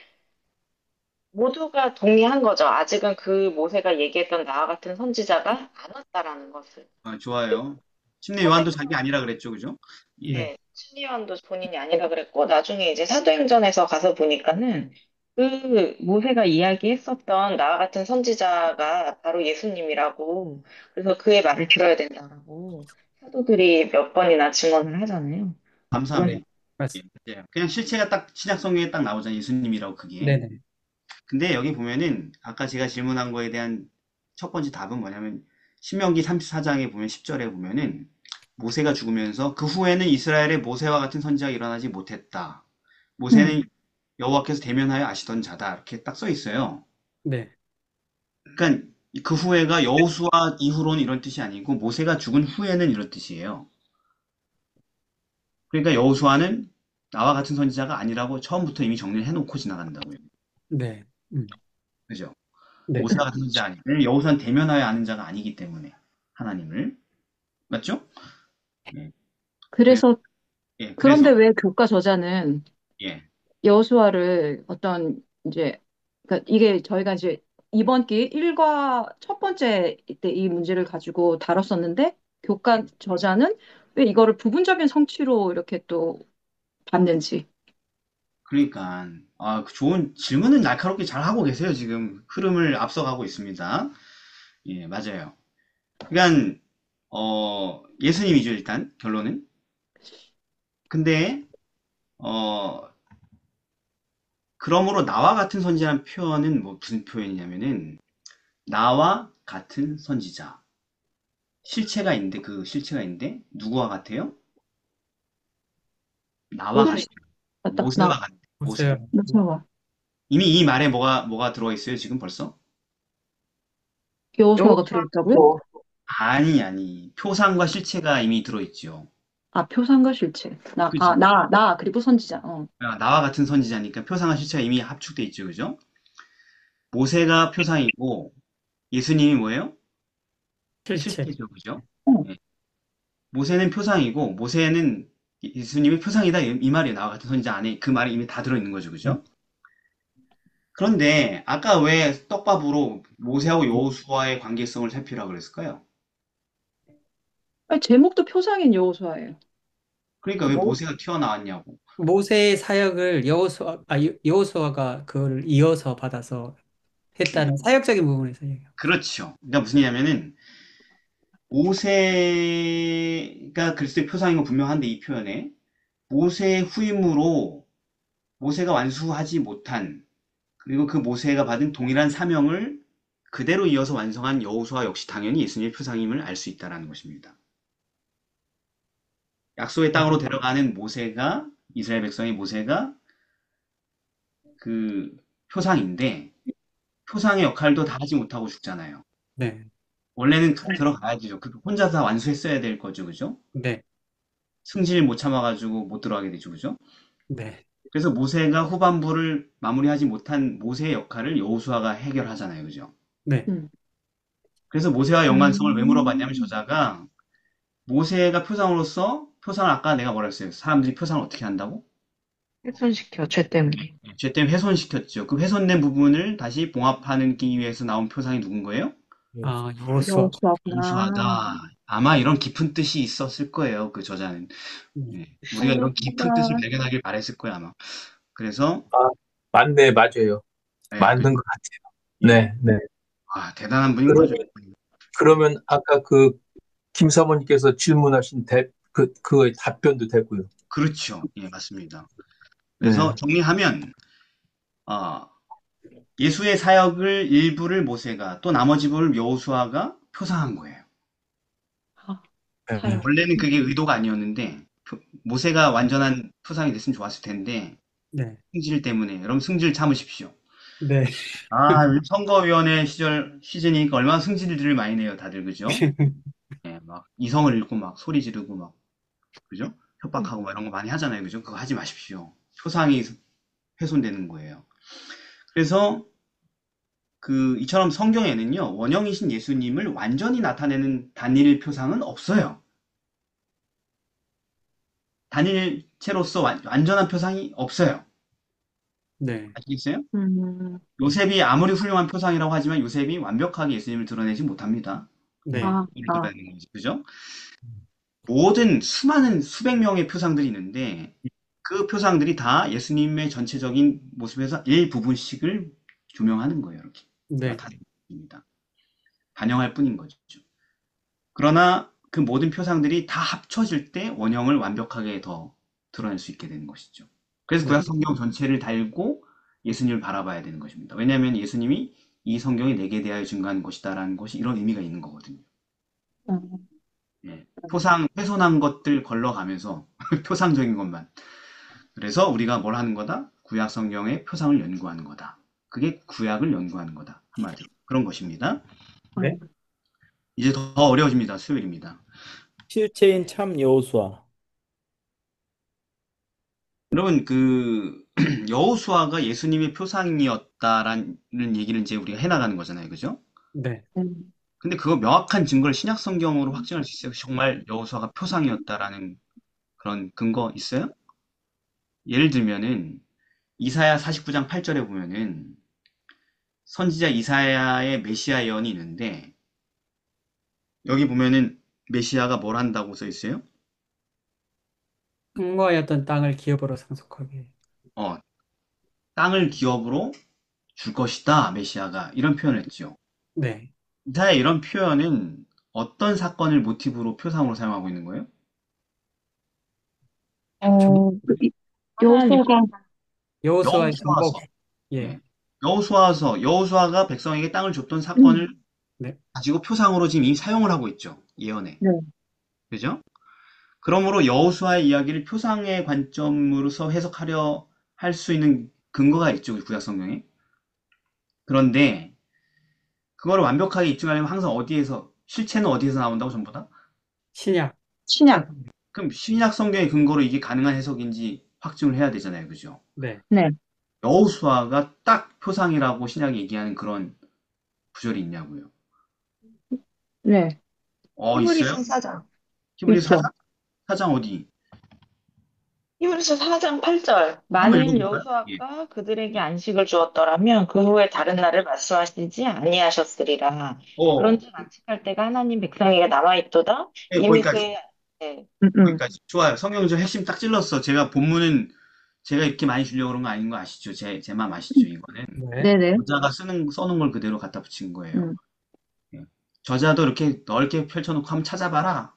모두가 동의한 거죠. 아직은 그 모세가 얘기했던 나와 같은 선지자가 안 왔다라는 것을. 좋아요. 침례 요한도 그러면서 자기 아니라 그랬죠, 그죠? 예. 네. 네, 신리완도 본인이 아니라 그랬고 나중에 이제 사도행전에서 가서 보니까는 그 모세가 이야기했었던 나와 같은 선지자가 바로 예수님이라고 그래서 그의 말을 들어야 된다라고 사도들이 몇 번이나 증언을 하잖아요. 그런 네. 감사합니다. 예, 맞습니다. 맞아요. 그냥 실체가 딱 신약 성경에 딱 나오잖아요. 예수님이라고 그게. 네네. 근데 여기 보면은 아까 제가 질문한 거에 대한 첫 번째 답은 뭐냐면 신명기 34장에 보면 10절에 보면은 모세가 죽으면서 그 후에는 이스라엘의 모세와 같은 선지자가 일어나지 못했다. 음. 모세는 여호와께서 대면하여 아시던 자다. 이렇게 딱 써 있어요. 네. 그러니까 그 후에가 여호수아 이후로는 이런 뜻이 아니고 모세가 죽은 후에는 이런 뜻이에요. 그러니까 여호수아는 나와 같은 선지자가 아니라고 처음부터 이미 정리를 해놓고 지나간다고요. 네. 그죠? 네. 모세가 같은 선지자 아니. 왜냐면 여호수아는 대면하여 아는 자가 아니기 때문에 하나님을 맞죠? 예. 그래서 그래서 예, 그런데 그래서 왜 교과 저자는 예, 여호수아를 어떤 이제 그러니까 이게 저희가 이제 이번 기 1과 첫 번째 때 이 문제를 가지고 다뤘었는데 교과 저자는 왜 이거를 부분적인 성취로 이렇게 또 봤는지. 그러니까 그 좋은 질문은 날카롭게 잘 하고 계세요. 지금 흐름을 앞서가고 있습니다. 예, 맞아요. 그러니까 예수님이죠 일단 결론은. 근데 어 그러므로 나와 같은 선지자라는 표현은 뭐 무슨 표현이냐면은 나와 같은 선지자 실체가 있는데 그 실체가 있는데 누구와 같아요? 나와 모세 같아. 맞다. 모세와 같아. 모세. 보세요. 모세와 이미 이 말에 뭐가 들어가 있어요 지금 벌써? 여호수아가 여호수아 들어있다고요? 아니. 표상과 실체가 이미 들어있죠. 아, 표상과 실체. 그죠? 그리고 선지자. 나와 같은 선지자니까 표상과 실체가 이미 합축돼 있죠. 그죠? 모세가 표상이고 예수님이 뭐예요? 실체. 실체죠. 그죠? 어. 예. 모세는 표상이고 모세는 예수님이 표상이다 이 말이 나와 같은 선지자 안에 그 말이 이미 다 들어있는 거죠. 그죠? 그런데 아까 왜 떡밥으로 모세하고 여호수아의 관계성을 살피라고 그랬을까요? 아니, 제목도 표상인 여호수아예요. 그러니까 왜 모, 모세가 튀어나왔냐고. 모세의 사역을 여호수아가 그걸 이어서 받아서 예. 했다는 사역적인 부분에서 얘기해요. 그렇죠. 그러니까 무슨 얘기냐면은 모세가 그리스도의 표상인 건 분명한데 이 표현에 모세의 후임으로 모세가 완수하지 못한 그리고 그 모세가 받은 동일한 사명을 그대로 이어서 완성한 여호수아 역시 당연히 예수님의 표상임을 알 수 있다라는 것입니다. 약속의 땅으로 데려가는 모세가 이스라엘 백성의 모세가 그 표상인데 표상의 역할도 다 하지 못하고 죽잖아요. 네, 원래는 들어가야죠. 혼자 다 완수했어야 될 거죠, 그죠? 네, 승질 못 참아가지고 못 들어가게 되죠, 그죠? 네, 그래서 모세가 후반부를 마무리하지 못한 모세의 역할을 여호수아가 해결하잖아요, 그죠? 네. 음. 그래서 모세와 연관성을 왜 물어봤냐면 음. 저자가 모세가 표상으로서 표상을 아까 내가 뭐라 했어요? 사람들이 표상을 어떻게 한다고? 훼손시켜, 죄 때문에. 죄 때문에 훼손시켰죠. 그 훼손된 부분을 다시 봉합하기 위해서 나온 표상이 누군 거예요? 아, 여호수아. 여호수아구나. 여호수아다. 아마 이런 깊은 뜻이 있었을 거예요, 그 저자는. 음, 예, 우리가 이런 깊은 뜻을 그렇구나. 발견하길 바랬을 거예요, 아마. 그래서, 아, 맞네, 맞아요. 예, 맞는 것 같아요. 네, 네. 대단한 분인 거죠. 그러면, 그러면 아까 그 김 사모님께서 질문하신 그거의 답변도 되고요. 그렇죠. 예, 맞습니다. 그래서 네. 정리하면, 어, 예수의 사역을 일부를 모세가 또 나머지 부분을 여호수아가 표상한 거예요. 아, 네. 사역. 원래는 그게 의도가 아니었는데 모세가 완전한 표상이 됐으면 좋았을 텐데 네, 승질 때문에 여러분 승질 참으십시오. 네. 요즘 선거위원회 시즌이니까 얼마나 승질들을 많이 내요, 다들 그죠? 예, 막 이성을 잃고 막 소리 지르고 막 그죠? 협박하고 막 이런 거 많이 하잖아요, 그죠? 그거 하지 마십시오. 표상이 훼손되는 거예요. 그래서 이처럼 성경에는요, 원형이신 예수님을 완전히 나타내는 단일 표상은 없어요. 단일체로서 완전한 표상이 없어요. 네, 아시겠어요? 음. 요셉이 아무리 훌륭한 표상이라고 하지만 요셉이 완벽하게 예수님을 드러내지 못합니다. 네, 아, 이렇게 되는 거지, 그죠? 모든 수많은 수백 명의 표상들이 있는데 그 표상들이 다 예수님의 전체적인 모습에서 일부분씩을 조명하는 거예요, 이렇게. 네, 나타냅니다. 반영할 뿐인 거죠. 그러나 그 모든 표상들이 다 합쳐질 때 원형을 완벽하게 더 드러낼 수 있게 되는 것이죠. 그래서 네, 구약 성경 전체를 달고 예수님을 바라봐야 되는 것입니다. 왜냐하면 예수님이 이 성경이 내게 대하여 증거한 것이다라는 것이 이런 의미가 있는 거거든요. 음. 예. 훼손한 것들 걸러가면서 표상적인 것만. 그래서 우리가 뭘 하는 거다? 구약 성경의 표상을 연구하는 거다. 그게 구약을 연구하는 거다. 한마디로. 그런 것입니다. 네. 이제 더 어려워집니다. 수요일입니다. 실체인 참 여호수아. 여러분, 여호수아가 예수님의 표상이었다라는 얘기를 이제 우리가 해나가는 거잖아요. 그죠? 네. 음. 근데 그거 명확한 증거를 신약 성경으로 확증할 수 있어요? 정말 여호수아가 표상이었다라는 그런 근거 있어요? 예를 들면은 이사야 49장 8절에 보면은 선지자 이사야의 메시아 예언이 있는데 여기 보면은 메시아가 뭘 한다고 써 있어요? 흥모하였던 땅을 기업으로 상속하게. 어, 땅을 기업으로 줄 것이다, 메시아가. 이런 표현을 했죠. 네. 이사야 이런 표현은 어떤 사건을 모티브로 표상으로 사용하고 있는 거예요? 여호수아가 여호수아의 정복. 여호수아서. 예. 예. 여호수아가 백성에게 땅을 줬던 음. 사건을 네. 가지고 표상으로 지금 이미 사용을 하고 있죠. 예언에. 네. 그죠? 그러므로 여호수아의 이야기를 표상의 관점으로서 해석하려 할 수 있는 근거가 있죠. 구약 성경에. 그런데 그거를 완벽하게 입증하려면 항상 어디에서 실체는 어디에서 나온다고 전부 다? 신약. 신약. 그럼 신약 성경의 근거로 이게 가능한 해석인지 확증을 해야 되잖아요. 그죠? 네. 네. 여호수아가 딱 표상이라고 신약이 얘기하는 그런 구절이 있냐고요. 네. 있어요? 히브리서 4장. 히브리 있죠. 4장 어디? 히브리서 4장 8절. 한번 만일 읽어볼까요? 예. 여호수아가 그들에게 안식을 주었더라면 그 후에 다른 날을 말씀하시지 아니하셨으리라. 어, 그런즉 안식할 때가 하나님 백성에게 남아있도다. 네, 이미 거기까지. 그의 네. 음, 음. 거기까지. 좋아요. 성경적 핵심 딱 찔렀어. 제가 본문은 제가 이렇게 많이 주려고 그런 거 아닌 거 아시죠? 제 마음 아시죠? 이거는 네. 네네. 저자가 써놓은 걸 그대로 갖다 붙인 거예요. 음. 예. 저자도 이렇게 넓게 펼쳐놓고 한번 찾아봐라.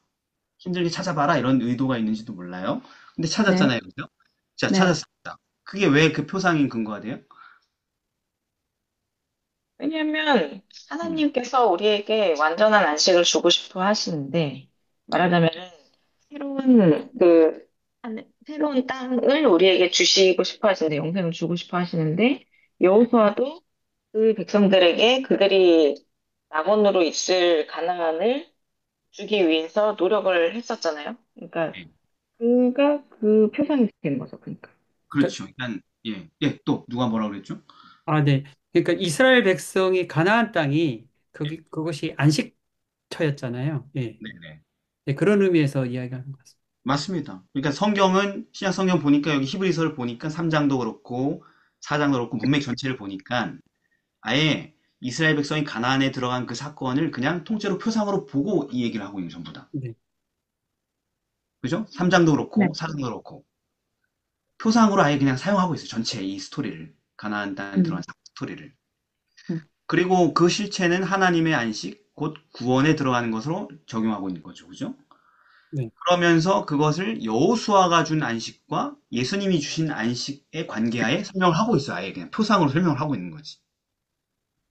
힘들게 찾아봐라. 이런 의도가 있는지도 몰라요. 근데 네. 찾았잖아요. 그죠? 자, 네. 찾았습니다. 그게 왜 그 표상인 근거가 돼요? 왜냐하면 음, 하나님께서 우리에게 완전한 안식을 주고 싶어 하시는데 네. 말하자면은 새로운 그 새로운 땅을 우리에게 주시고 싶어 하시는데 영생을 주고 싶어 하시는데 여호수아도 그 백성들에게 그들이 낙원으로 있을 가나안을 주기 위해서 노력을 했었잖아요. 그러니까 예. 그가 그 표상이 되는 거죠. 그러니까. 그러니까, 그렇죠. 일단, 예. 예, 또, 누가 뭐라 그랬죠? 네. 그러니까 이스라엘 백성이 가나안 땅이 그것이 안식처였잖아요. 예. 네네. 네, 그런 의미에서 이야기하는 것 같습니다. 맞습니다. 그러니까 성경은, 신약 성경 보니까 여기 히브리서를 보니까 3장도 그렇고, 4장도 그렇고, 문맥 전체를 보니까, 아예 이스라엘 백성이 가나안에 들어간 그 사건을 그냥 통째로 표상으로 보고 이 얘기를 하고 있는 전부 다. 네. 그죠? 3장도 네. 그렇고, 4장도 그렇고. 표상으로 아예 그냥 사용하고 있어요. 전체 이 스토리를. 가나안 땅에 들어간 음. 스토리를. 음. 그리고 그 실체는 하나님의 안식, 곧 구원에 들어가는 것으로 적용하고 있는 거죠. 그죠? 네. 그러면서 그것을 여호수아가 준 안식과 예수님이 주신 안식의 관계하에 설명을 하고 있어요. 아예 그냥 표상으로 설명을 하고 있는 거지.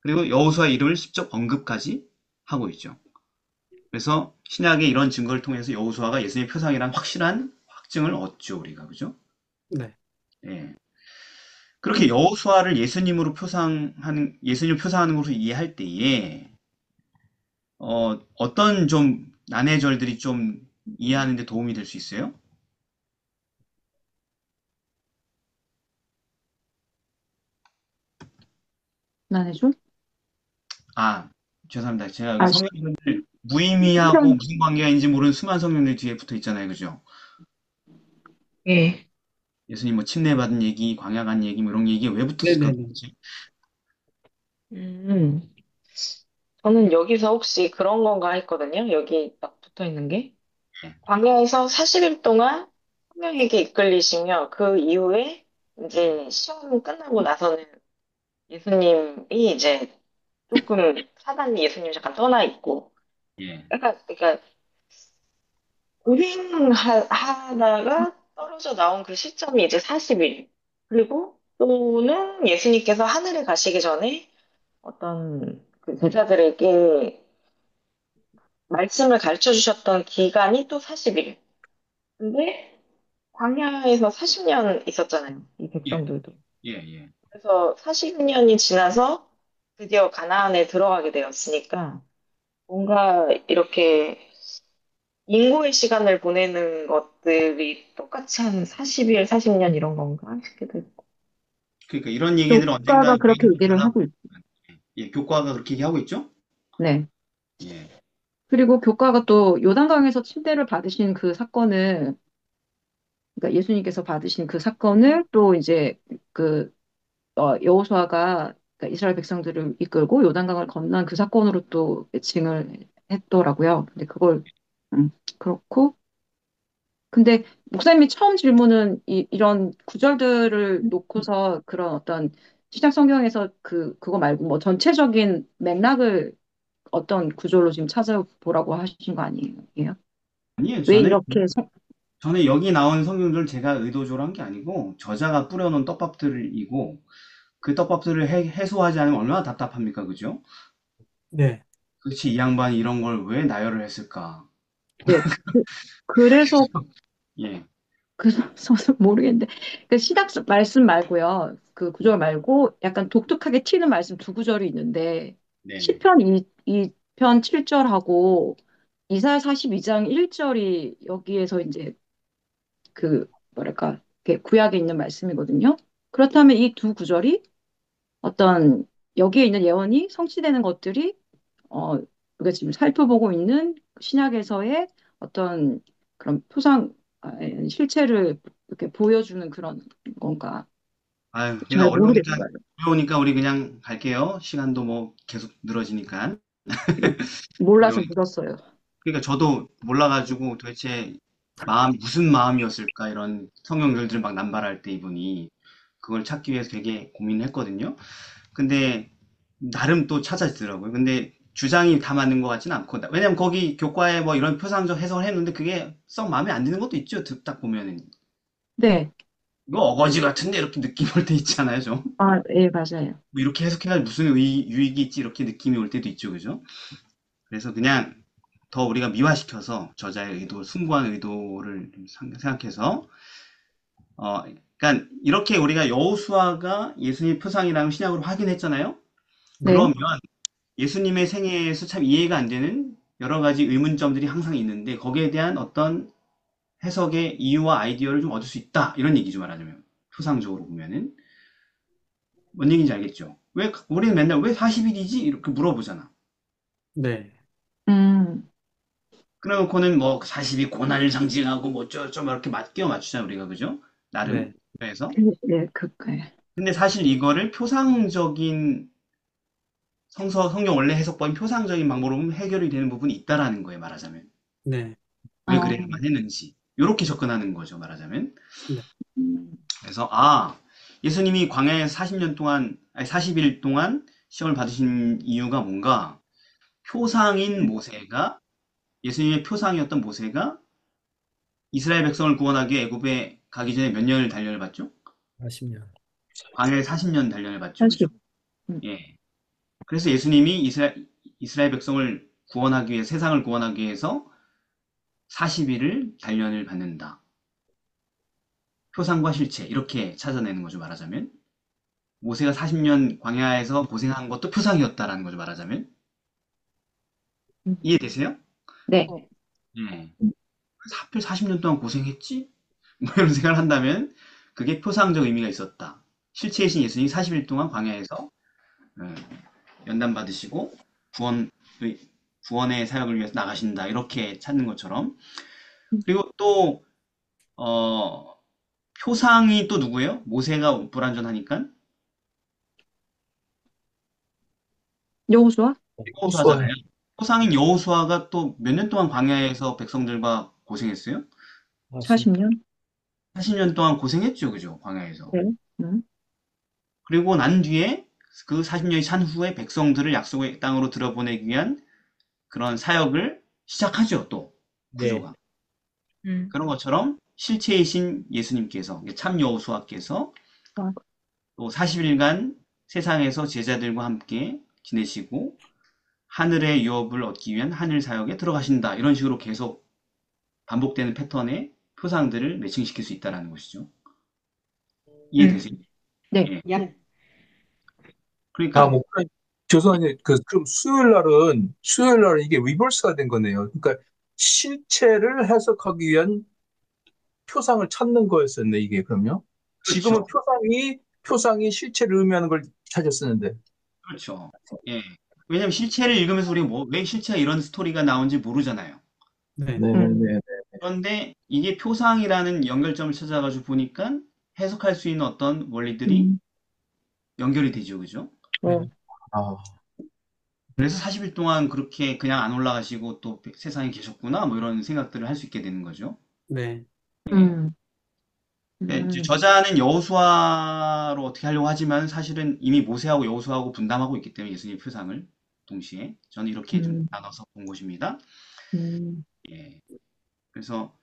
그리고 여호수아 이름을 직접 언급까지 하고 있죠. 그래서 신약의 이런 증거를 통해서 여호수아가 예수님의 표상이란 확실한 확증을 얻죠, 우리가. 그죠? 네. 예. 그렇게 여호수아를 예수님을 표상하는 것으로 이해할 때에, 어떤 좀 난해절들이 좀 이해하는 데 도움이 될 수 있어요? 나해줘? 아, 죄송합니다. 제가 여기 아, 성경을 무의미하고 무슨 관계가 있는지 모르는 수많은 성경들 뒤에 붙어 있잖아요. 그죠? 예. 예수님 뭐 침례받은 얘기, 광야 간 얘기, 뭐 이런 얘기 왜 붙었을까? 네네네. 도대체? 음. 저는 여기서 혹시 그런 건가 했거든요. 여기 딱 붙어 있는 게. 예. 광야에서 40일 동안 성령에게 이끌리시며 그 이후에 이제 시험 끝나고 나서는 예수님이 이제 조금 사단이 예수님 잠깐 떠나 있고 예. 그러니까 고행하다가 떨어져 나온 그 시점이 이제 40일. 그리고 또는 예수님께서 하늘에 가시기 전에 어떤 그 제자들에게 말씀을 가르쳐 주셨던 기간이 또 40일. 근데 광야에서 40년 있었잖아요. 이 예. 백성들도. 예. 예. 그래서 40년이 지나서 드디어 가나안에 들어가게 되었으니까 뭔가 이렇게 인고의 시간을 보내는 것들이 똑같이 한 40일, 40년 이런 건가 싶기도 했고. 그러니까 이런 얘기들은 언젠가 교과가 그렇게 유행을 얘기를 하다 하고 있죠. 예, 교과가 그렇게 얘기하고 있죠? 네. 예. 그리고 교과가 또 요단강에서 침대를 받으신 그 사건을, 그러니까 예수님께서 받으신 그 사건을 또 이제 그 여호수아가 그러니까 이스라엘 백성들을 이끌고 요단강을 건넌 그 사건으로 또 매칭을 했더라고요. 근데 그걸 그렇고 근데 목사님이 처음 질문은 이런 구절들을 놓고서 그런 어떤 시작 성경에서 그거 말고 뭐 전체적인 맥락을 어떤 구절로 지금 찾아보라고 하신 거 아니에요? 아니에요. 왜 저는 이렇게 저는 여기 나온 성경들 제가 의도적으로 한 게 아니고 저자가 뿌려놓은 떡밥들이고 그 떡밥들을 해소하지 않으면 얼마나 답답합니까? 그죠? 네. 그렇지 이 양반이 이런 걸 왜 나열을 했을까? 예, 그래서 예. 그래서 모르겠는데 그 시작 말씀 말고요. 그 구절 말고 약간 독특하게 튀는 말씀 두 구절이 있는데 네네. 시편 이 40편 7절하고 이사야 42장 1절이 여기에서 이제 뭐랄까, 이렇게 구약에 있는 말씀이거든요. 그렇다면 이 두 구절이 어떤 여기에 있는 예언이 성취되는 것들이 우리가 지금 살펴보고 있는 신약에서의 어떤 그런 실체를 이렇게 보여주는 그런 건가? 아유, 잘 그러니까 모르겠어요. 어려우니까 우리 그냥 갈게요. 시간도 뭐 계속 늘어지니까. 몰라서 어려우니까. 묻었어요. 그러니까 저도 몰라가지고 도대체 무슨 마음이었을까 이런 성경절들을 막 남발할 때 이분이 그걸 찾기 위해서 되게 고민을 했거든요. 근데 나름 또 찾아지더라고요. 근데 주장이 다 맞는 것 같지는 않고 왜냐면 거기 교과에 뭐 이런 표상적 해석을 했는데 그게 썩 마음에 안 드는 것도 있죠. 딱 보면은 네. 이거 어거지 같은데 이렇게 느낌 올 때 있잖아요, 좀. 아, 예, 맞아요. 뭐 이렇게 해석해가지고 무슨 유익이 있지 이렇게 느낌이 올 때도 있죠, 그죠? 그래서 그냥 더 우리가 미화시켜서 저자의 의도, 숭고한 의도를 좀 생각해서 그러니까 이렇게 우리가 여호수아가 예수님의 표상이라는 신약으로 확인했잖아요. 네. 그러면 예수님의 생애에서 참 이해가 안 되는 여러 가지 의문점들이 항상 있는데 거기에 대한 어떤 해석의 이유와 아이디어를 좀 얻을 수 있다 이런 얘기죠, 말하자면 표상적으로 보면은 뭔 얘기인지 알겠죠? 왜 우리는 맨날 왜 40일이지 이렇게 물어보잖아. 네. 음, 그래놓고는 뭐 40이 고난을 상징하고 뭐 어쩌고 이렇게 끼워 맞추잖아 우리가, 그죠? 나름 네. 그래서 예, 예. 근데 사실 이거를 표상적인 성경 원래 해석법인 표상적인 방법으로 보면 해결이 되는 부분이 있다라는 거예요, 말하자면. 네. 왜 아, 그래야만 했는지. 이렇게 접근하는 거죠, 말하자면. 네. 음, 그래서, 예수님이 광야에 40년 동안, 아니, 40일 동안 시험을 받으신 이유가 뭔가, 표상인 모세가, 예수님의 표상이었던 모세가 이스라엘 백성을 구원하기 위해 애굽에 가기 전에 몇 년을 단련을 받죠? 40년. 광야에 40년 단련을 받죠, 그죠? 40. 음, 예. 그래서 예수님이 이스라엘 백성을 구원하기 위해, 세상을 구원하기 위해서 40일을 단련을 받는다. 표상과 실체 이렇게 찾아내는 거죠, 말하자면. 모세가 40년 광야에서 고생한 것도 표상이었다라는 거죠, 말하자면. 음. 이해되세요? 네. 예. 그래서 하필 40년 동안 고생했지? 뭐 이런 생각을 한다면 그게 표상적 의미가 있었다. 실체이신 예수님이 40일 동안 광야에서 어, 연단 받으시고 구원의 사역을 위해서 나가신다. 이렇게 찾는 것처럼. 그리고 또 어, 표상이 또 누구예요? 모세가 불완전하니까 여호수아? 여호수아잖아요. 호수아요. 토상인 여호수아가 또 몇 년 동안 광야에서 백성들과 고생했어요? 40년. 40년? 40년 동안 고생했죠, 그죠? 광야에서. 네. 음, 그리고 난 뒤에 그 40년이 찬 후에 백성들을 약속의 땅으로 들어보내기 위한 그런 사역을 시작하죠, 또 네. 구조가. 음. 그런 것처럼 실체이신 예수님께서 참 여호수아께서 아, 또 40일간 세상에서 제자들과 함께 지내시고 하늘의 유업을 얻기 위한 하늘 사역에 들어가신다. 이런 식으로 계속 반복되는 패턴의 표상들을 매칭시킬 수 있다는 것이죠. 이해되세요? 네. 예. 야. 그러니까 목사님, 죄송한데, 그럼 수요일 날은 이게 리버스가 된 거네요. 그러니까 실체를 해석하기 위한 표상을 찾는 거였었네, 이게 그럼요? 지금은 그렇죠. 표상이 실체를 의미하는 걸 찾았었는데. 그렇죠. 예. 왜냐면 실체를 읽으면서 우리가 왜 실체가 이런 스토리가 나온지 모르잖아요. 네. 네네네. 그런데 이게 표상이라는 연결점을 찾아가지고 보니까 해석할 수 있는 어떤 원리들이 음, 연결이 되죠. 그죠? 네. 어, 아, 그래서 40일 동안 그렇게 그냥 안 올라가시고 또 세상에 계셨구나. 뭐 이런 생각들을 할 수 있게 되는 거죠. 네. 예. 음, 네, 이제 음, 저자는 여호수아로 어떻게 하려고 하지만 사실은 이미 모세하고 여호수아하고 분담하고 있기 때문에 예수님의 표상을 동시에 저는 이렇게 좀 음, 나눠서 본 것입니다. 음, 예. 그래서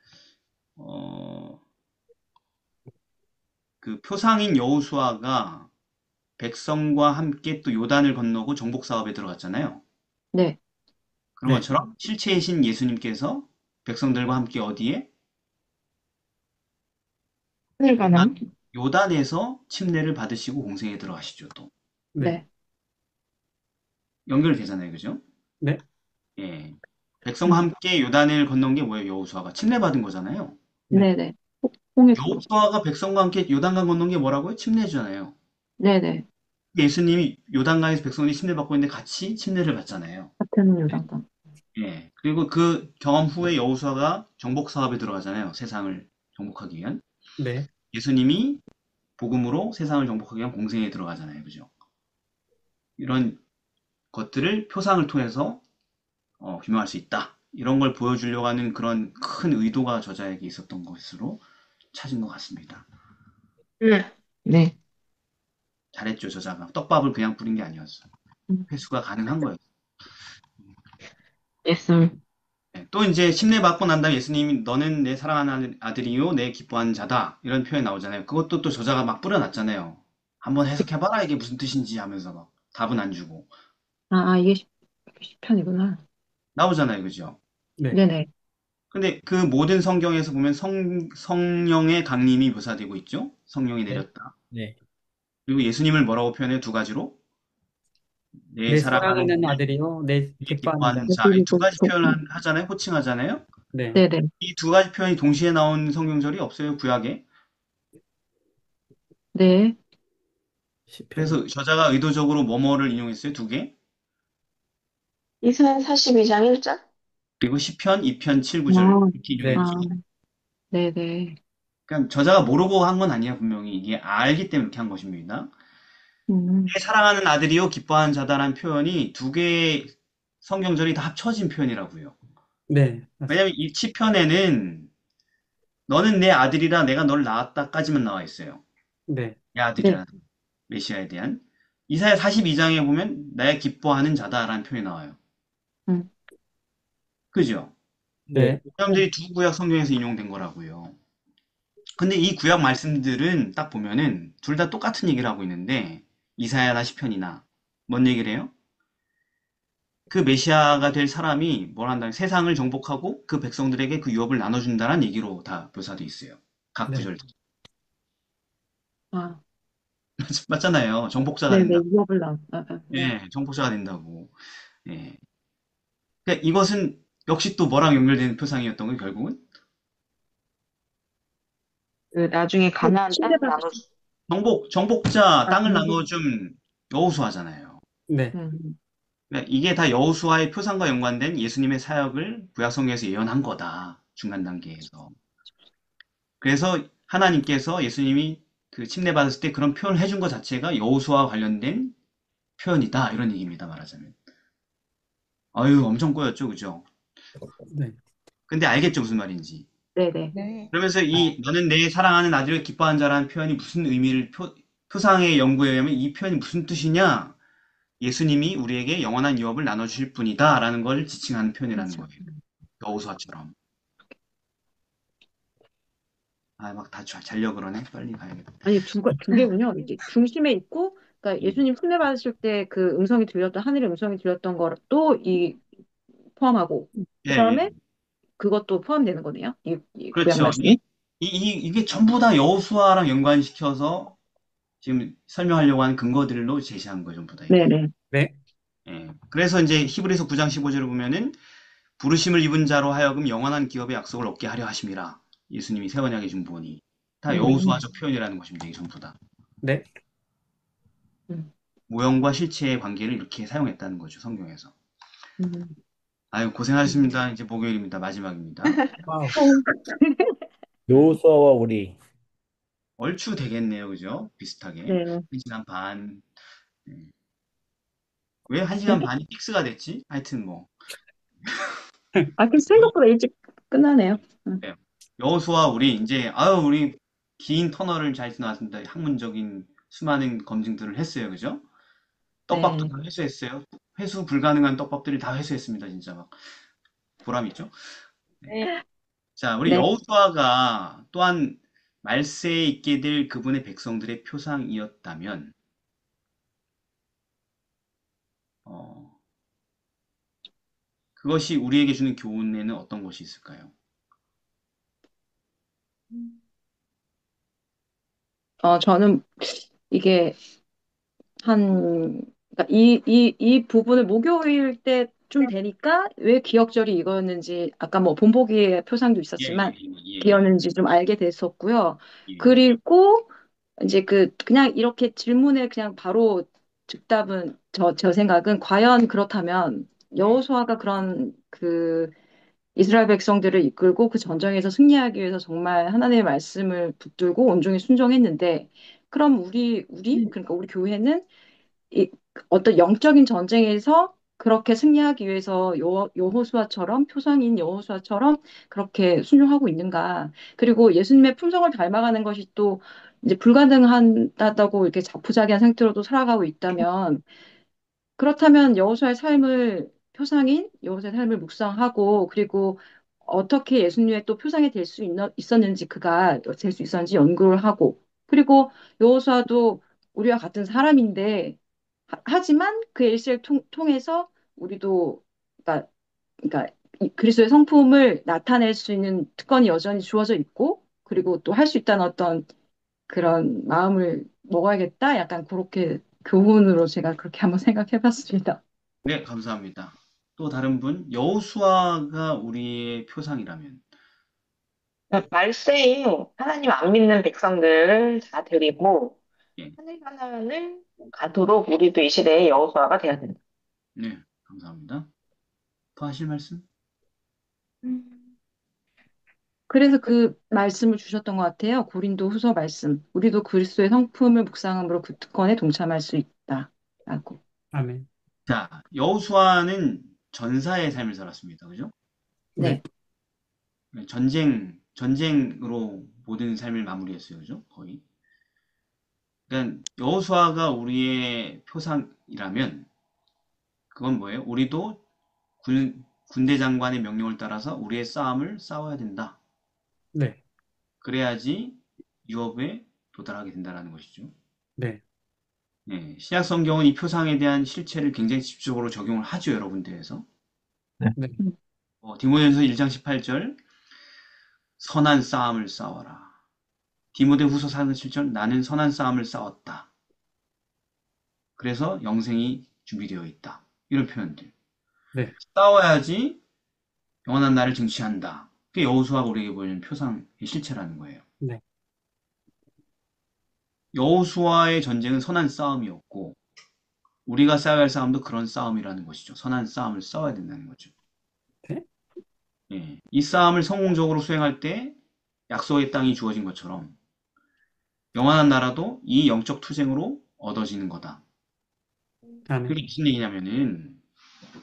어, 그 표상인 여호수아가 백성과 함께 또 요단을 건너고 정복 사업에 들어갔잖아요. 네. 그런 네. 것처럼 실체이신 예수님께서 백성들과 함께 어디에 하늘 요단, 가나? 요단에서 침례를 받으시고 공생에 들어가시죠. 또 네. 네. 연결되잖아요, 그죠? 네. 예. 백성과 함께 요단을 건넌 게 뭐예요? 여호수아가 침례받은 거잖아요. 네. 네네. 홍해서 건넜어요. 여호수아가 백성과 함께 요단강 건넌 게 뭐라고요? 침례잖아요. 네네. 예수님이 요단강에서 백성들이 침례받고 있는데 같이 침례를 받잖아요. 같은 요단강. 예. 그리고 그 경험 후에 여호수아가 정복 사업에 들어가잖아요. 세상을 정복하기 위한. 네. 예수님이 복음으로 세상을 정복하기 위한 공생에 들어가잖아요. 그죠? 이런 것들을 표상을 통해서 규명할 수 있다. 이런 걸 보여주려고 하는 그런 큰 의도가 저자에게 있었던 것으로 찾은 것 같습니다. 네. 잘했죠, 저자가. 떡밥을 그냥 뿌린 게 아니었어. 음. 회수가 가능한 거예요. 예술. 네, 또 이제 침례받고 난 다음에 예수님이 너는 내 사랑하는 아들이요, 내 기뻐하는 자다. 이런 표현이 나오잖아요. 그것도 또 저자가 막 뿌려놨잖아요. 한번 해석해봐라, 이게 무슨 뜻인지 하면서 막 답은 안 주고. 이게 시편이구나. 나오잖아요, 그죠? 네. 네네. 근데 그 모든 성경에서 보면 성령의 강림이 묘사되고 있죠? 성령이 네. 내렸다. 네. 그리고 예수님을 뭐라고 표현해요? 두 가지로? 내 내 사랑하는 사랑하는 아들이요, 내 내 기뻐하는 자. 기뻐하는 자. 이 두 가지 표현을 하잖아요? 호칭하잖아요? 네. 네네. 이 두 가지 표현이 동시에 나온 성경절이 없어요, 구약에. 네. 시편. 그래서 저자가 의도적으로 뭐뭐를 인용했어요, 두 개. 이사야 42장 1절? 그리고 시편 2편 7, 아, 9절 이렇게 네. 인용했죠. 네네. 그러니까 저자가 모르고 한 건 아니에요, 분명히. 이게 알기 때문에 이렇게 한 것입니다. 음. 내 사랑하는 아들이요, 기뻐하는 자다라는 표현이 두 개의 성경절이 다 합쳐진 표현이라고요. 네. 맞습니다. 왜냐면 이 시편에는 너는 내 아들이라 내가 너를 낳았다까지만 나와 있어요. 네. 내 네. 아들이라는 메시아에 대한. 이사야 42장에 보면 나의 기뻐하는 자다라는 표현이 나와요. 음. 그죠? 네. 사람들이 두 구약 성경에서 인용된 거라고요. 근데 이 구약 말씀들은 딱 보면은 둘 다 똑같은 얘기를 하고 있는데 이사야나 시편이나 뭔 얘기를 해요? 그 메시아가 될 사람이 뭘 한다면 세상을 정복하고 그 백성들에게 그 유업을 나눠준다는 얘기로 다 묘사돼 있어요. 각 네. 구절. 아, 맞잖아요. 정복자가 네네. 된다. 유업을 네. 예, 정복자가 된다고. 예. 그러니까 이것은 역시 또 뭐랑 연결되는 표상이었던 거예요, 결국은? 그 나중에 가나안 땅 침례받을 나눠 정복자 땅을 정복. 나눠준 여호수아잖아요. 네. 음. 그러니까 이게 다 여호수아의 표상과 연관된 예수님의 사역을 구약 성경에서 예언한 거다. 중간 단계에서. 그래서 하나님께서 예수님이 그 침례받았을 때 그런 표현을 해준 것 자체가 여호수아와 관련된 표현이다. 이런 얘기입니다. 말하자면. 아유, 엄청 꼬였죠, 그죠? 네. 근데 알겠죠, 무슨 말인지. 네네. 네. 그러면서 이 너는 내 사랑하는 아들을 기뻐하는 자라는 표현이 무슨 의미를 표상의 연구에 의하면 이 표현이 무슨 뜻이냐? 예수님이 우리에게 영원한 유업을 나눠주실 분이다 라는 걸 지칭하는 표현이라는 거예요. 여호수아처럼. 막 다 자려 그러네. 빨리 가야겠다. 아니, 두 개군요. 이제 중심에 있고, 그러니까 음. 예수님 순례 받으실 때 그 음성이 들렸던, 하늘의 음성이 들렸던 거또 포함하고, 예, 그 예. 다음에 그것도 포함되는 거네요. 이 구약 그렇죠. 말씀이. 이게 전부 다 여호수아랑 연관시켜서 지금 설명하려고 하는 근거들로 제시한 거예요, 전부 다 이게. 네네. 네. 예. 그래서 이제 히브리서 9장 15절을 보면은 부르심을 입은 자로 하여금 영원한 기업의 약속을 얻게 하려 하심이라. 예수님이 새 언약의 중보니. 다 음. 여호수아적 표현이라는 것입니다, 이게 전부 다. 네. 음. 모형과 실체의 관계를 이렇게 사용했다는 거죠, 성경에서. 음. 아유, 고생하셨습니다. 이제 목요일입니다. 마지막입니다. 와우. 요소와 우리. 얼추 되겠네요, 그죠? 비슷하게. 네. 1시간 반. 네. 왜 1시간 반이 픽스가 됐지? 하여튼 뭐. 그 생각보다 일찍 끝나네요. 네. 여호수아 우리 이제 우리 긴 터널을 잘 지나왔습니다. 학문적인 수많은 검증들을 했어요, 그죠? 떡밥도 네. 다 회수했어요. 회수 불가능한 떡밥들을 다 회수했습니다, 진짜 막 보람 있죠? 네. 자, 우리 네. 여호수아가 또한 말세에 있게 될 그분의 백성들의 표상이었다면, 어, 그것이 우리에게 주는 교훈에는 어떤 것이 있을까요? 저는 이게 그러니까 이 부분을 목요일 때 좀 되니까 왜 기억절이 이거였는지 아까 뭐 본보기의 표상도 예, 있었지만 예, 기였는지 좀 알게 됐었고요. 예, 그리고 이제 그냥 이렇게 질문에 그냥 바로 즉답은 저 생각은 과연 그렇다면 예, 여호수아가 그런 이스라엘 백성들을 이끌고 그 전쟁에서 승리하기 위해서 정말 하나님의 말씀을 붙들고 온종일 순종했는데 그럼 그러니까 우리 교회는 이 어떤 영적인 전쟁에서 그렇게 승리하기 위해서 여호수아처럼 표상인 여호수아처럼 그렇게 순종하고 있는가? 그리고 예수님의 품성을 닮아가는 것이 또 이제 불가능하다고 이렇게 자포자기한 상태로도 살아가고 있다면 그렇다면 여호수아의 삶을 묵상하고 그리고 어떻게 예수님의 또 표상이 될 수 있었는지 그가 될 수 있었는지 연구를 하고 그리고 여호수아도 우리와 같은 사람인데 하지만 그 일생을 통해서 우리도 그러니까 이 그리스도의 성품을 나타낼 수 있는 특권이 여전히 주어져 있고 그리고 또 할 수 있다는 어떤 그런 마음을 먹어야겠다. 약간 그렇게 교훈으로 제가 그렇게 한번 생각해 봤습니다. 네, 감사합니다. 또 다른 분, 여호수아가 우리의 표상이라면, 말세에 하나님 안 믿는 백성들을 다 데리고 예, 하늘 가나안을 가도록 우리도 이 시대의 여호수아가 돼야 된다. 네, 감사합니다. 더 하실 말씀? 그래서 그 말씀을 주셨던 것 같아요. 고린도 후서 말씀. 우리도 그리스도의 성품을 묵상함으로 그 특권에 동참할 수 있다. 라고. 아멘. 자, 여호수아는 전사의 삶을 살았습니다. 그죠? 네. 네. 전쟁으로 모든 삶을 마무리했어요. 그죠? 거의. 그러니까 여호수아가 우리의 표상이라면 그건 뭐예요? 우리도 군대 장관의 명령을 따라서 우리의 싸움을 싸워야 된다. 네. 그래야지 유업에 도달하게 된다는 것이죠. 네. 네, 신약 성경은 이 표상에 대한 실체를 굉장히 집중적으로 적용을 하죠, 여러 군데에서. 네. 네. 디모데전서 1장 18절, 선한 싸움을 싸워라. 디모데후서 4장 7절, 나는 선한 싸움을 싸웠다. 그래서 영생이 준비되어 있다. 이런 표현들. 네. 싸워야지 영원한 나를 증취한다. 그게 여호수아가 우리에게 보여주는 표상의 실체라는 거예요. 네. 여호수아의 전쟁은 선한 싸움이었고 우리가 싸워야 할 싸움도 그런 싸움이라는 것이죠. 선한 싸움을 싸워야 된다는 거죠. 네. 예, 이 싸움을 성공적으로 수행할 때 약속의 땅이 주어진 것처럼 영원한 나라도 이 영적 투쟁으로 얻어지는 거다. 아멘. 그게 무슨 얘기냐면은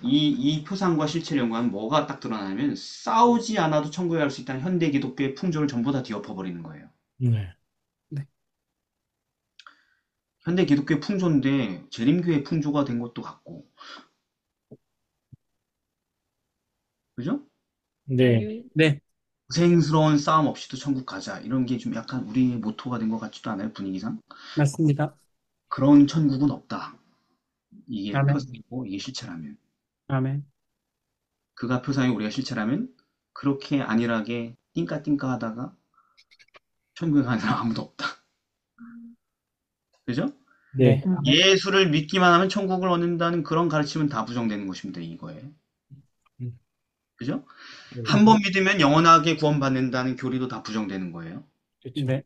이 표상과 실체를 연구하면 뭐가 딱 드러나냐면 싸우지 않아도 천국에 갈 수 있다는 현대 기독교의 풍조를 전부 다 뒤엎어버리는 거예요. 네. 네. 현대 기독교의 풍조인데 재림교의 풍조가 된 것도 같고 그죠? 네. 네. 고생스러운 싸움 없이도 천국 가자 이런 게 좀 약간 우리의 모토가 된 것 같지도 않아요, 분위기상? 맞습니다. 그런 천국은 없다. 이게 아멘. 표상이고 이게 실체라면 아멘. 그가 표상이 우리가 실체라면 그렇게 안일하게 띵까띵까 하다가 천국에 가는 사람 아무도 없다. 그죠? 네. 네. 예수를 믿기만 하면 천국을 얻는다는 그런 가르침은 다 부정되는 것입니다. 이거에. 음. 그죠? 네. 한 번 믿으면 영원하게 구원받는다는 교리도 다 부정되는 거예요. 그렇죠. 네.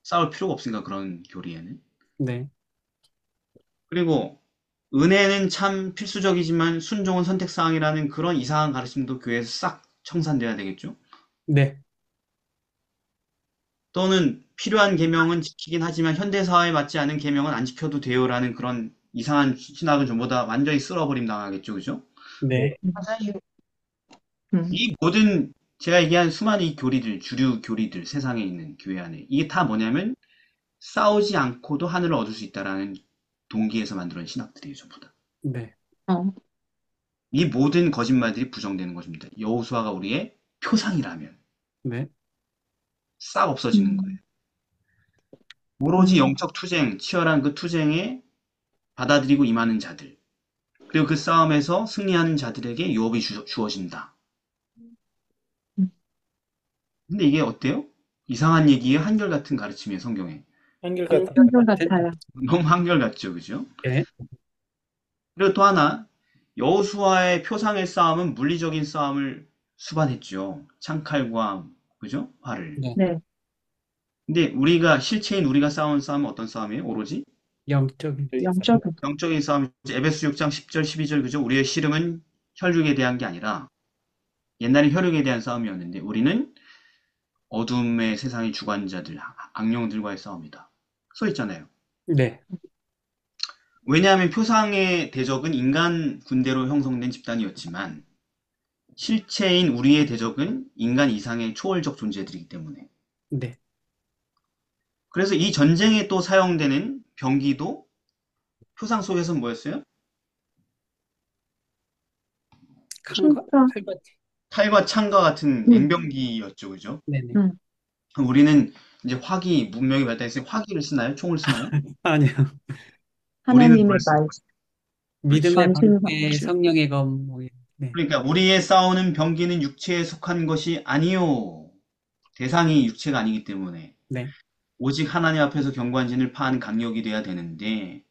싸울 필요가 없으니까 그런 교리에는. 네. 그리고 은혜는 참 필수적이지만 순종은 선택사항이라는 그런 이상한 가르침도 교회에서 싹 청산돼야 되겠죠. 네. 또는 필요한 계명은 지키긴 하지만 현대사회에 맞지 않은 계명은 안 지켜도 돼요라는 그런 이상한 신학은 전부 다 완전히 쓸어버림 당하겠죠. 그죠? 네. 맞아요. 이 모든 제가 얘기한 수많은 이 교리들, 주류 교리들, 세상에 있는 교회 안에 이게 다 뭐냐면 싸우지 않고도 하늘을 얻을 수 있다라는 동기에서 만들어낸 신학들이에요, 전부 다. 네. 어. 이 모든 거짓말들이 부정되는 것입니다. 여호수아가 우리의 표상이라면 네. 싹 없어지는 거예요. 오로지 영적 투쟁, 치열한 그 투쟁에 받아들이고 임하는 자들, 그리고 그 싸움에서 승리하는 자들에게 유업이 주어진다. 근데 이게 어때요? 이상한 얘기에 한결같은 가르침이에요, 성경에. 한결같은 한결 같아요. 너무 한결같죠, 그죠? 네. 그리고 또 하나, 여호수아의 표상의 싸움은 물리적인 싸움을 수반했죠. 창칼과 그죠? 활을. 네. 네. 근데 우리가 실체인 우리가 싸운 싸움은 어떤 싸움이에요? 오로지 영적인 영적인. 영적인 싸움. 에베소 6장 10절 12절 그죠? 우리의 씨름은 혈육에 대한 게 아니라 옛날에 혈육에 대한 싸움이었는데 우리는 어둠의 세상의 주관자들, 악령들과의 싸움이다. 써 있잖아요. 네. 왜냐하면 표상의 대적은 인간 군대로 형성된 집단이었지만 실체인 우리의 대적은 인간 이상의 초월적 존재들이기 때문에. 네. 그래서 이 전쟁에 또 사용되는 병기도 표상 속에서는 뭐였어요? 칼과 진짜. 칼과 칼과 창과 같은 냉병기였죠, 그죠? 네네. 그럼 우리는 이제 화기, 문명이 발달했으니 화기를 쓰나요? 총을 쓰나요? 아니요. 우리는 하나님의 뭘 쓰나요? 말, 믿음의 전신 방패, 성령의 검. 뭐, 네. 그러니까 우리의 싸우는 병기는 육체에 속한 것이 아니요. 대상이 육체가 아니기 때문에 네. 오직 하나님 앞에서 경관진을 파한 강력이 돼야 되는데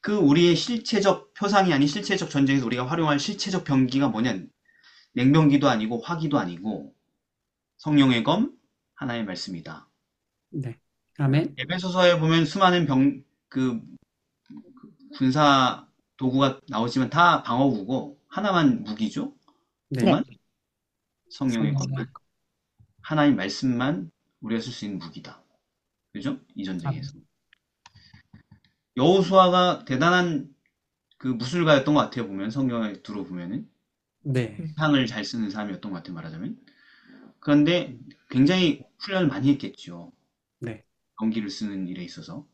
그 우리의 실체적 표상이 아닌 실체적 전쟁에서 우리가 활용할 실체적 병기가 뭐냐? 냉병기도 아니고 화기도 아니고 성령의 검 하나의 말씀이다. 네. 아멘. 에베소서에 보면 수많은 군사 도구가 나오지만 다 방어구고 하나만 무기죠. 네. 뭐만? 성령의 검만. 성령의 하나님 말씀만 우리가 쓸 수 있는 무기다. 그죠? 이 전쟁에서. 여호수아가 대단한 그 무술가였던 것 같아요. 보면 성경에 들어보면은 네. 상을 잘 쓰는 사람이었던 것 같아요. 말하자면. 그런데 굉장히 훈련을 많이 했겠죠. 네. 병기를 쓰는 일에 있어서.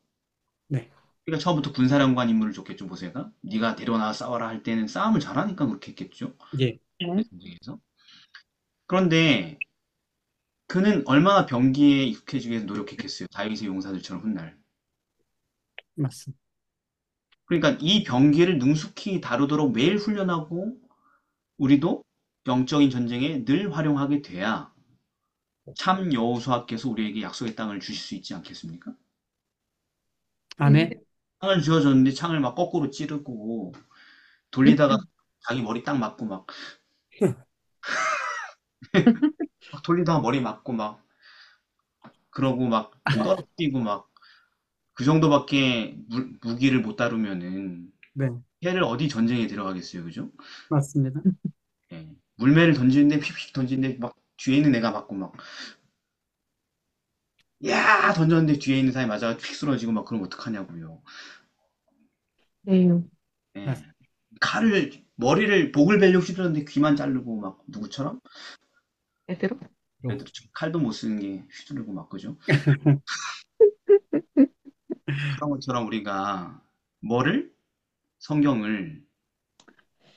네. 그러니까 처음부터 군사령관 임무를 줬겠죠. 모세가. 네가 데려나와 싸워라 할 때는 싸움을 잘하니까 그렇게 했겠죠. 예. 전쟁에서. 그런데 그는 얼마나 병기에 익숙해지기 위해서 노력했겠어요. 다윗의 용사들처럼 훗날. 맞습니다. 그러니까 이 병기를 능숙히 다루도록 매일 훈련하고 우리도 영적인 전쟁에 늘 활용하게 돼야 참 여호수아께서 우리에게 약속의 땅을 주실 수 있지 않겠습니까? 아멘. 창을 주어줬는데 창을 막 거꾸로 찌르고 돌리다가 자기 머리 딱 맞고 막 돌리다가 머리 맞고 막 그러고 막 떨어뜨리고 막 그 정도밖에 무기를 못 다루면은 네. 해를 어디 전쟁에 들어가겠어요, 그죠? 맞습니다. 예. 물매를 던지는데 휙휙 던지는데 막 뒤에 있는 애가 맞고 막 야 던졌는데 뒤에 있는 사람이 맞아가 휙 쓰러지고 막 그러면 어떡하냐고요. 네. 예. 맞습니다. 머리를 목을 베려고 휘두르는데 귀만 자르고 막 누구처럼 얘들아? 애들 칼도 못 쓰는 게 휘두르고 막 그죠? 그런 것처럼 우리가 뭐를 성경을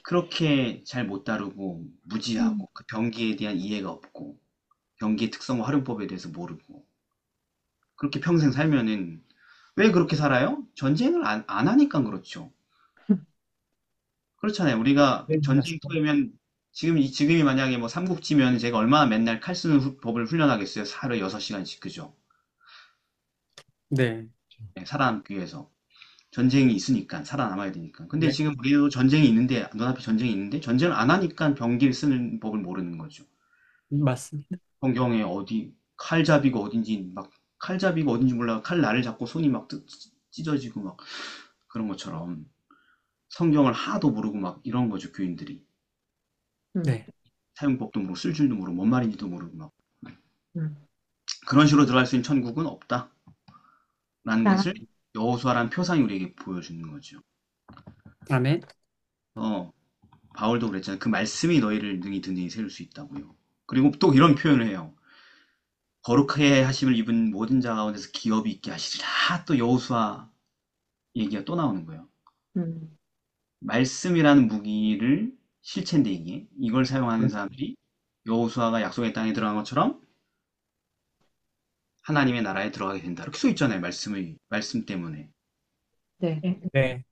그렇게 잘 못 다루고 무지하고 그 병기에 대한 이해가 없고 병기의 특성과 활용법에 대해서 모르고 그렇게 평생 살면은 왜 그렇게 살아요? 전쟁을 안 하니까 그렇죠. 그렇잖아요. 우리가 네, 전쟁 맞습니다. 후에면 지금이 만약에 뭐 삼국지면 제가 얼마나 맨날 칼 쓰는 법을 훈련하겠어요. 하루에 6시간씩 그죠? 네. 네, 살아남기 위해서. 전쟁이 있으니까 살아남아야 되니까. 근데 네. 지금 우리도 전쟁이 있는데 눈앞에 전쟁이 있는데 전쟁을 안 하니까 병기를 쓰는 법을 모르는 거죠. 맞습니다. 성경에 어디 칼잡이가 어딘지 막 칼잡이가 어딘지 몰라 칼 날을 잡고 손이 막 찢어지고 막 그런 것처럼 성경을 하나도 모르고 막 이런 거죠 교인들이 네. 사용법도 모르고 쓸 줄도 모르고 뭔 말인지도 모르고 막 음. 그런 식으로 들어갈 수 있는 천국은 없다라는 자, 것을 여호수아라는 표상이 우리에게 보여주는 거죠. 아멘. 바울도 그랬잖아요. 그 말씀이 너희를 능히 든든히 세울 수 있다고요. 그리고 또 이런 표현을 해요. 거룩하게 하심을 입은 모든 자 가운데서 기업이 있게 하시리라. 또 여호수아 얘기가 또 나오는 거예요. 음. 말씀이라는 무기를 실체인데 이걸 사용하는 네. 사람들이 여호수아가 약속의 땅에 들어간 것처럼 하나님의 나라에 들어가게 된다. 이렇게 써 있잖아요. 말씀 때문에. 네. 네.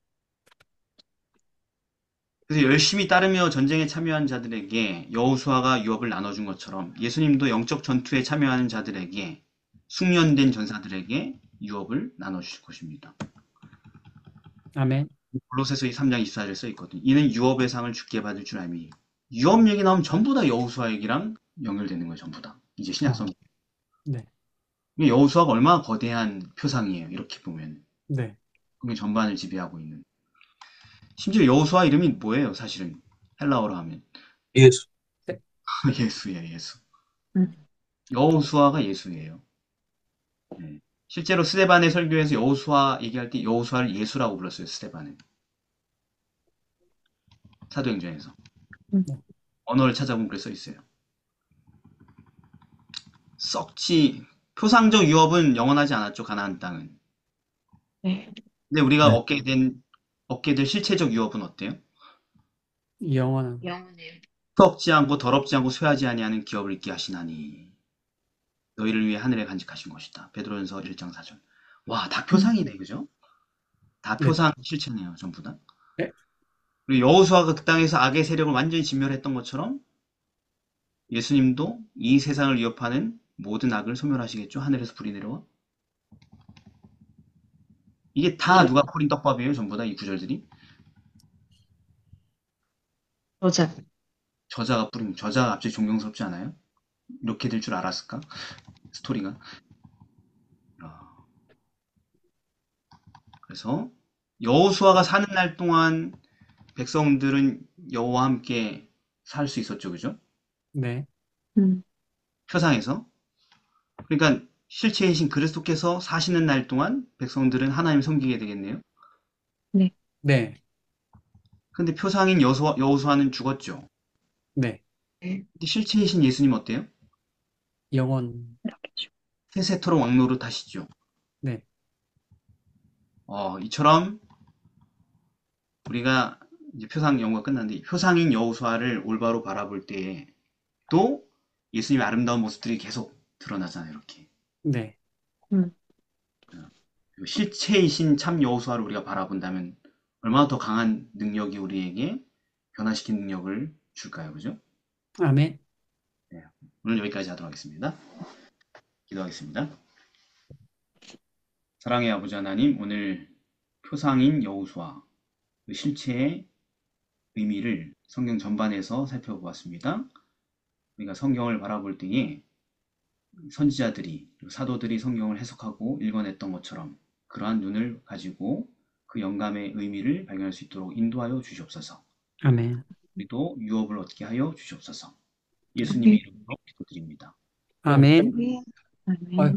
그래서 열심히 따르며 전쟁에 참여한 자들에게 여호수아가 유업을 나눠준 것처럼 예수님도 영적 전투에 참여하는 자들에게 숙련된 전사들에게 유업을 나눠주실 것입니다. 아멘. 골로새서 3장 24절에 써 있거든. 이는 유업의 상을 주께 받을 줄 알미. 유업 얘기 나오면 전부 다 여호수아 얘기랑 연결되는 거예요. 전부 다. 이제 신약성. 네, 여호수아가 얼마나 거대한 표상이에요. 이렇게 보면. 네. 그게 전반을 지배하고 있는. 심지어 여호수아 이름이 뭐예요? 사실은 헬라어로 하면 예수. 예수예요. 예수. 음. 여호수아가 예수예요. 네. 실제로 스데반의 설교에서 여호수아 얘기할 때 여호수아를 예수라고 불렀어요. 스데반은. 사도행전에서. 음. 언어를 찾아보면 그래 써 있어요. 썩지 표상적 유업은 영원하지 않았죠. 가나안 땅은. 네. 근데 우리가 네. 얻게 될 실체적 유업은 어때요? 영원한. 영원해요. 썩지 않고 더럽지 않고 쇠하지 아니하는 기업을 있게 하시나니 너희를 위해 하늘에 간직하신 것이다. 베드로전서 1장 4절. 와, 다 표상이네, 그죠? 다 네. 표상 실체네요, 전부 다. 네. 그리고 여호수아가 그 땅에서 악의 세력을 완전히 진멸했던 것처럼 예수님도 이 세상을 위협하는 모든 악을 소멸하시겠죠? 하늘에서 불이 내려와. 이게 다 누가 뿌린 떡밥이에요, 전부 다 이 구절들이. 저자. 저자가 갑자기 존경스럽지 않아요? 이렇게 될 줄 알았을까? 스토리가. 아, 그래서 여호수아가 사는 날 동안 백성들은 여호와와 함께 살 수 있었죠, 그죠? 네, 음. 표상에서. 그러니까 실체이신 그리스도께서 사시는 날 동안 백성들은 하나님을 섬기게 되겠네요. 네, 근데 표상인 여호수아는 죽었죠. 네. 근데 실체이신 예수님 어때요? 영원. 그렇겠죠. 세세토록 왕노릇 하시죠. 네, 이처럼 우리가 이제 표상 연구가 끝났는데 표상인 여호수아를 올바로 바라볼 때에 또 예수님의 아름다운 모습들이 계속 드러나잖아요, 이렇게. 네. 음. 그리고 실체이신 참 여호수아를 우리가 바라본다면 얼마나 더 강한 능력이 우리에게 변화시킨 능력을 줄까요, 그죠? 아멘. 네, 오늘 여기까지 하도록 하겠습니다. 기도하겠습니다. 사랑의 아버지 하나님, 오늘 표상인 여호수아, 그 실체의 의미를 성경 전반에서 살펴보았습니다. 우리가 성경을 바라볼 때에 선지자들이, 사도들이 성경을 해석하고 읽어냈던 것처럼 그러한 눈을 가지고 그 영감의 의미를 발견할 수 있도록 인도하여 주시옵소서. 아멘. 우리도 유업을 얻게 하여 주시옵소서. 예수님의 이름으로 기도드립니다. 아멘. 네. 아멘. 어휴,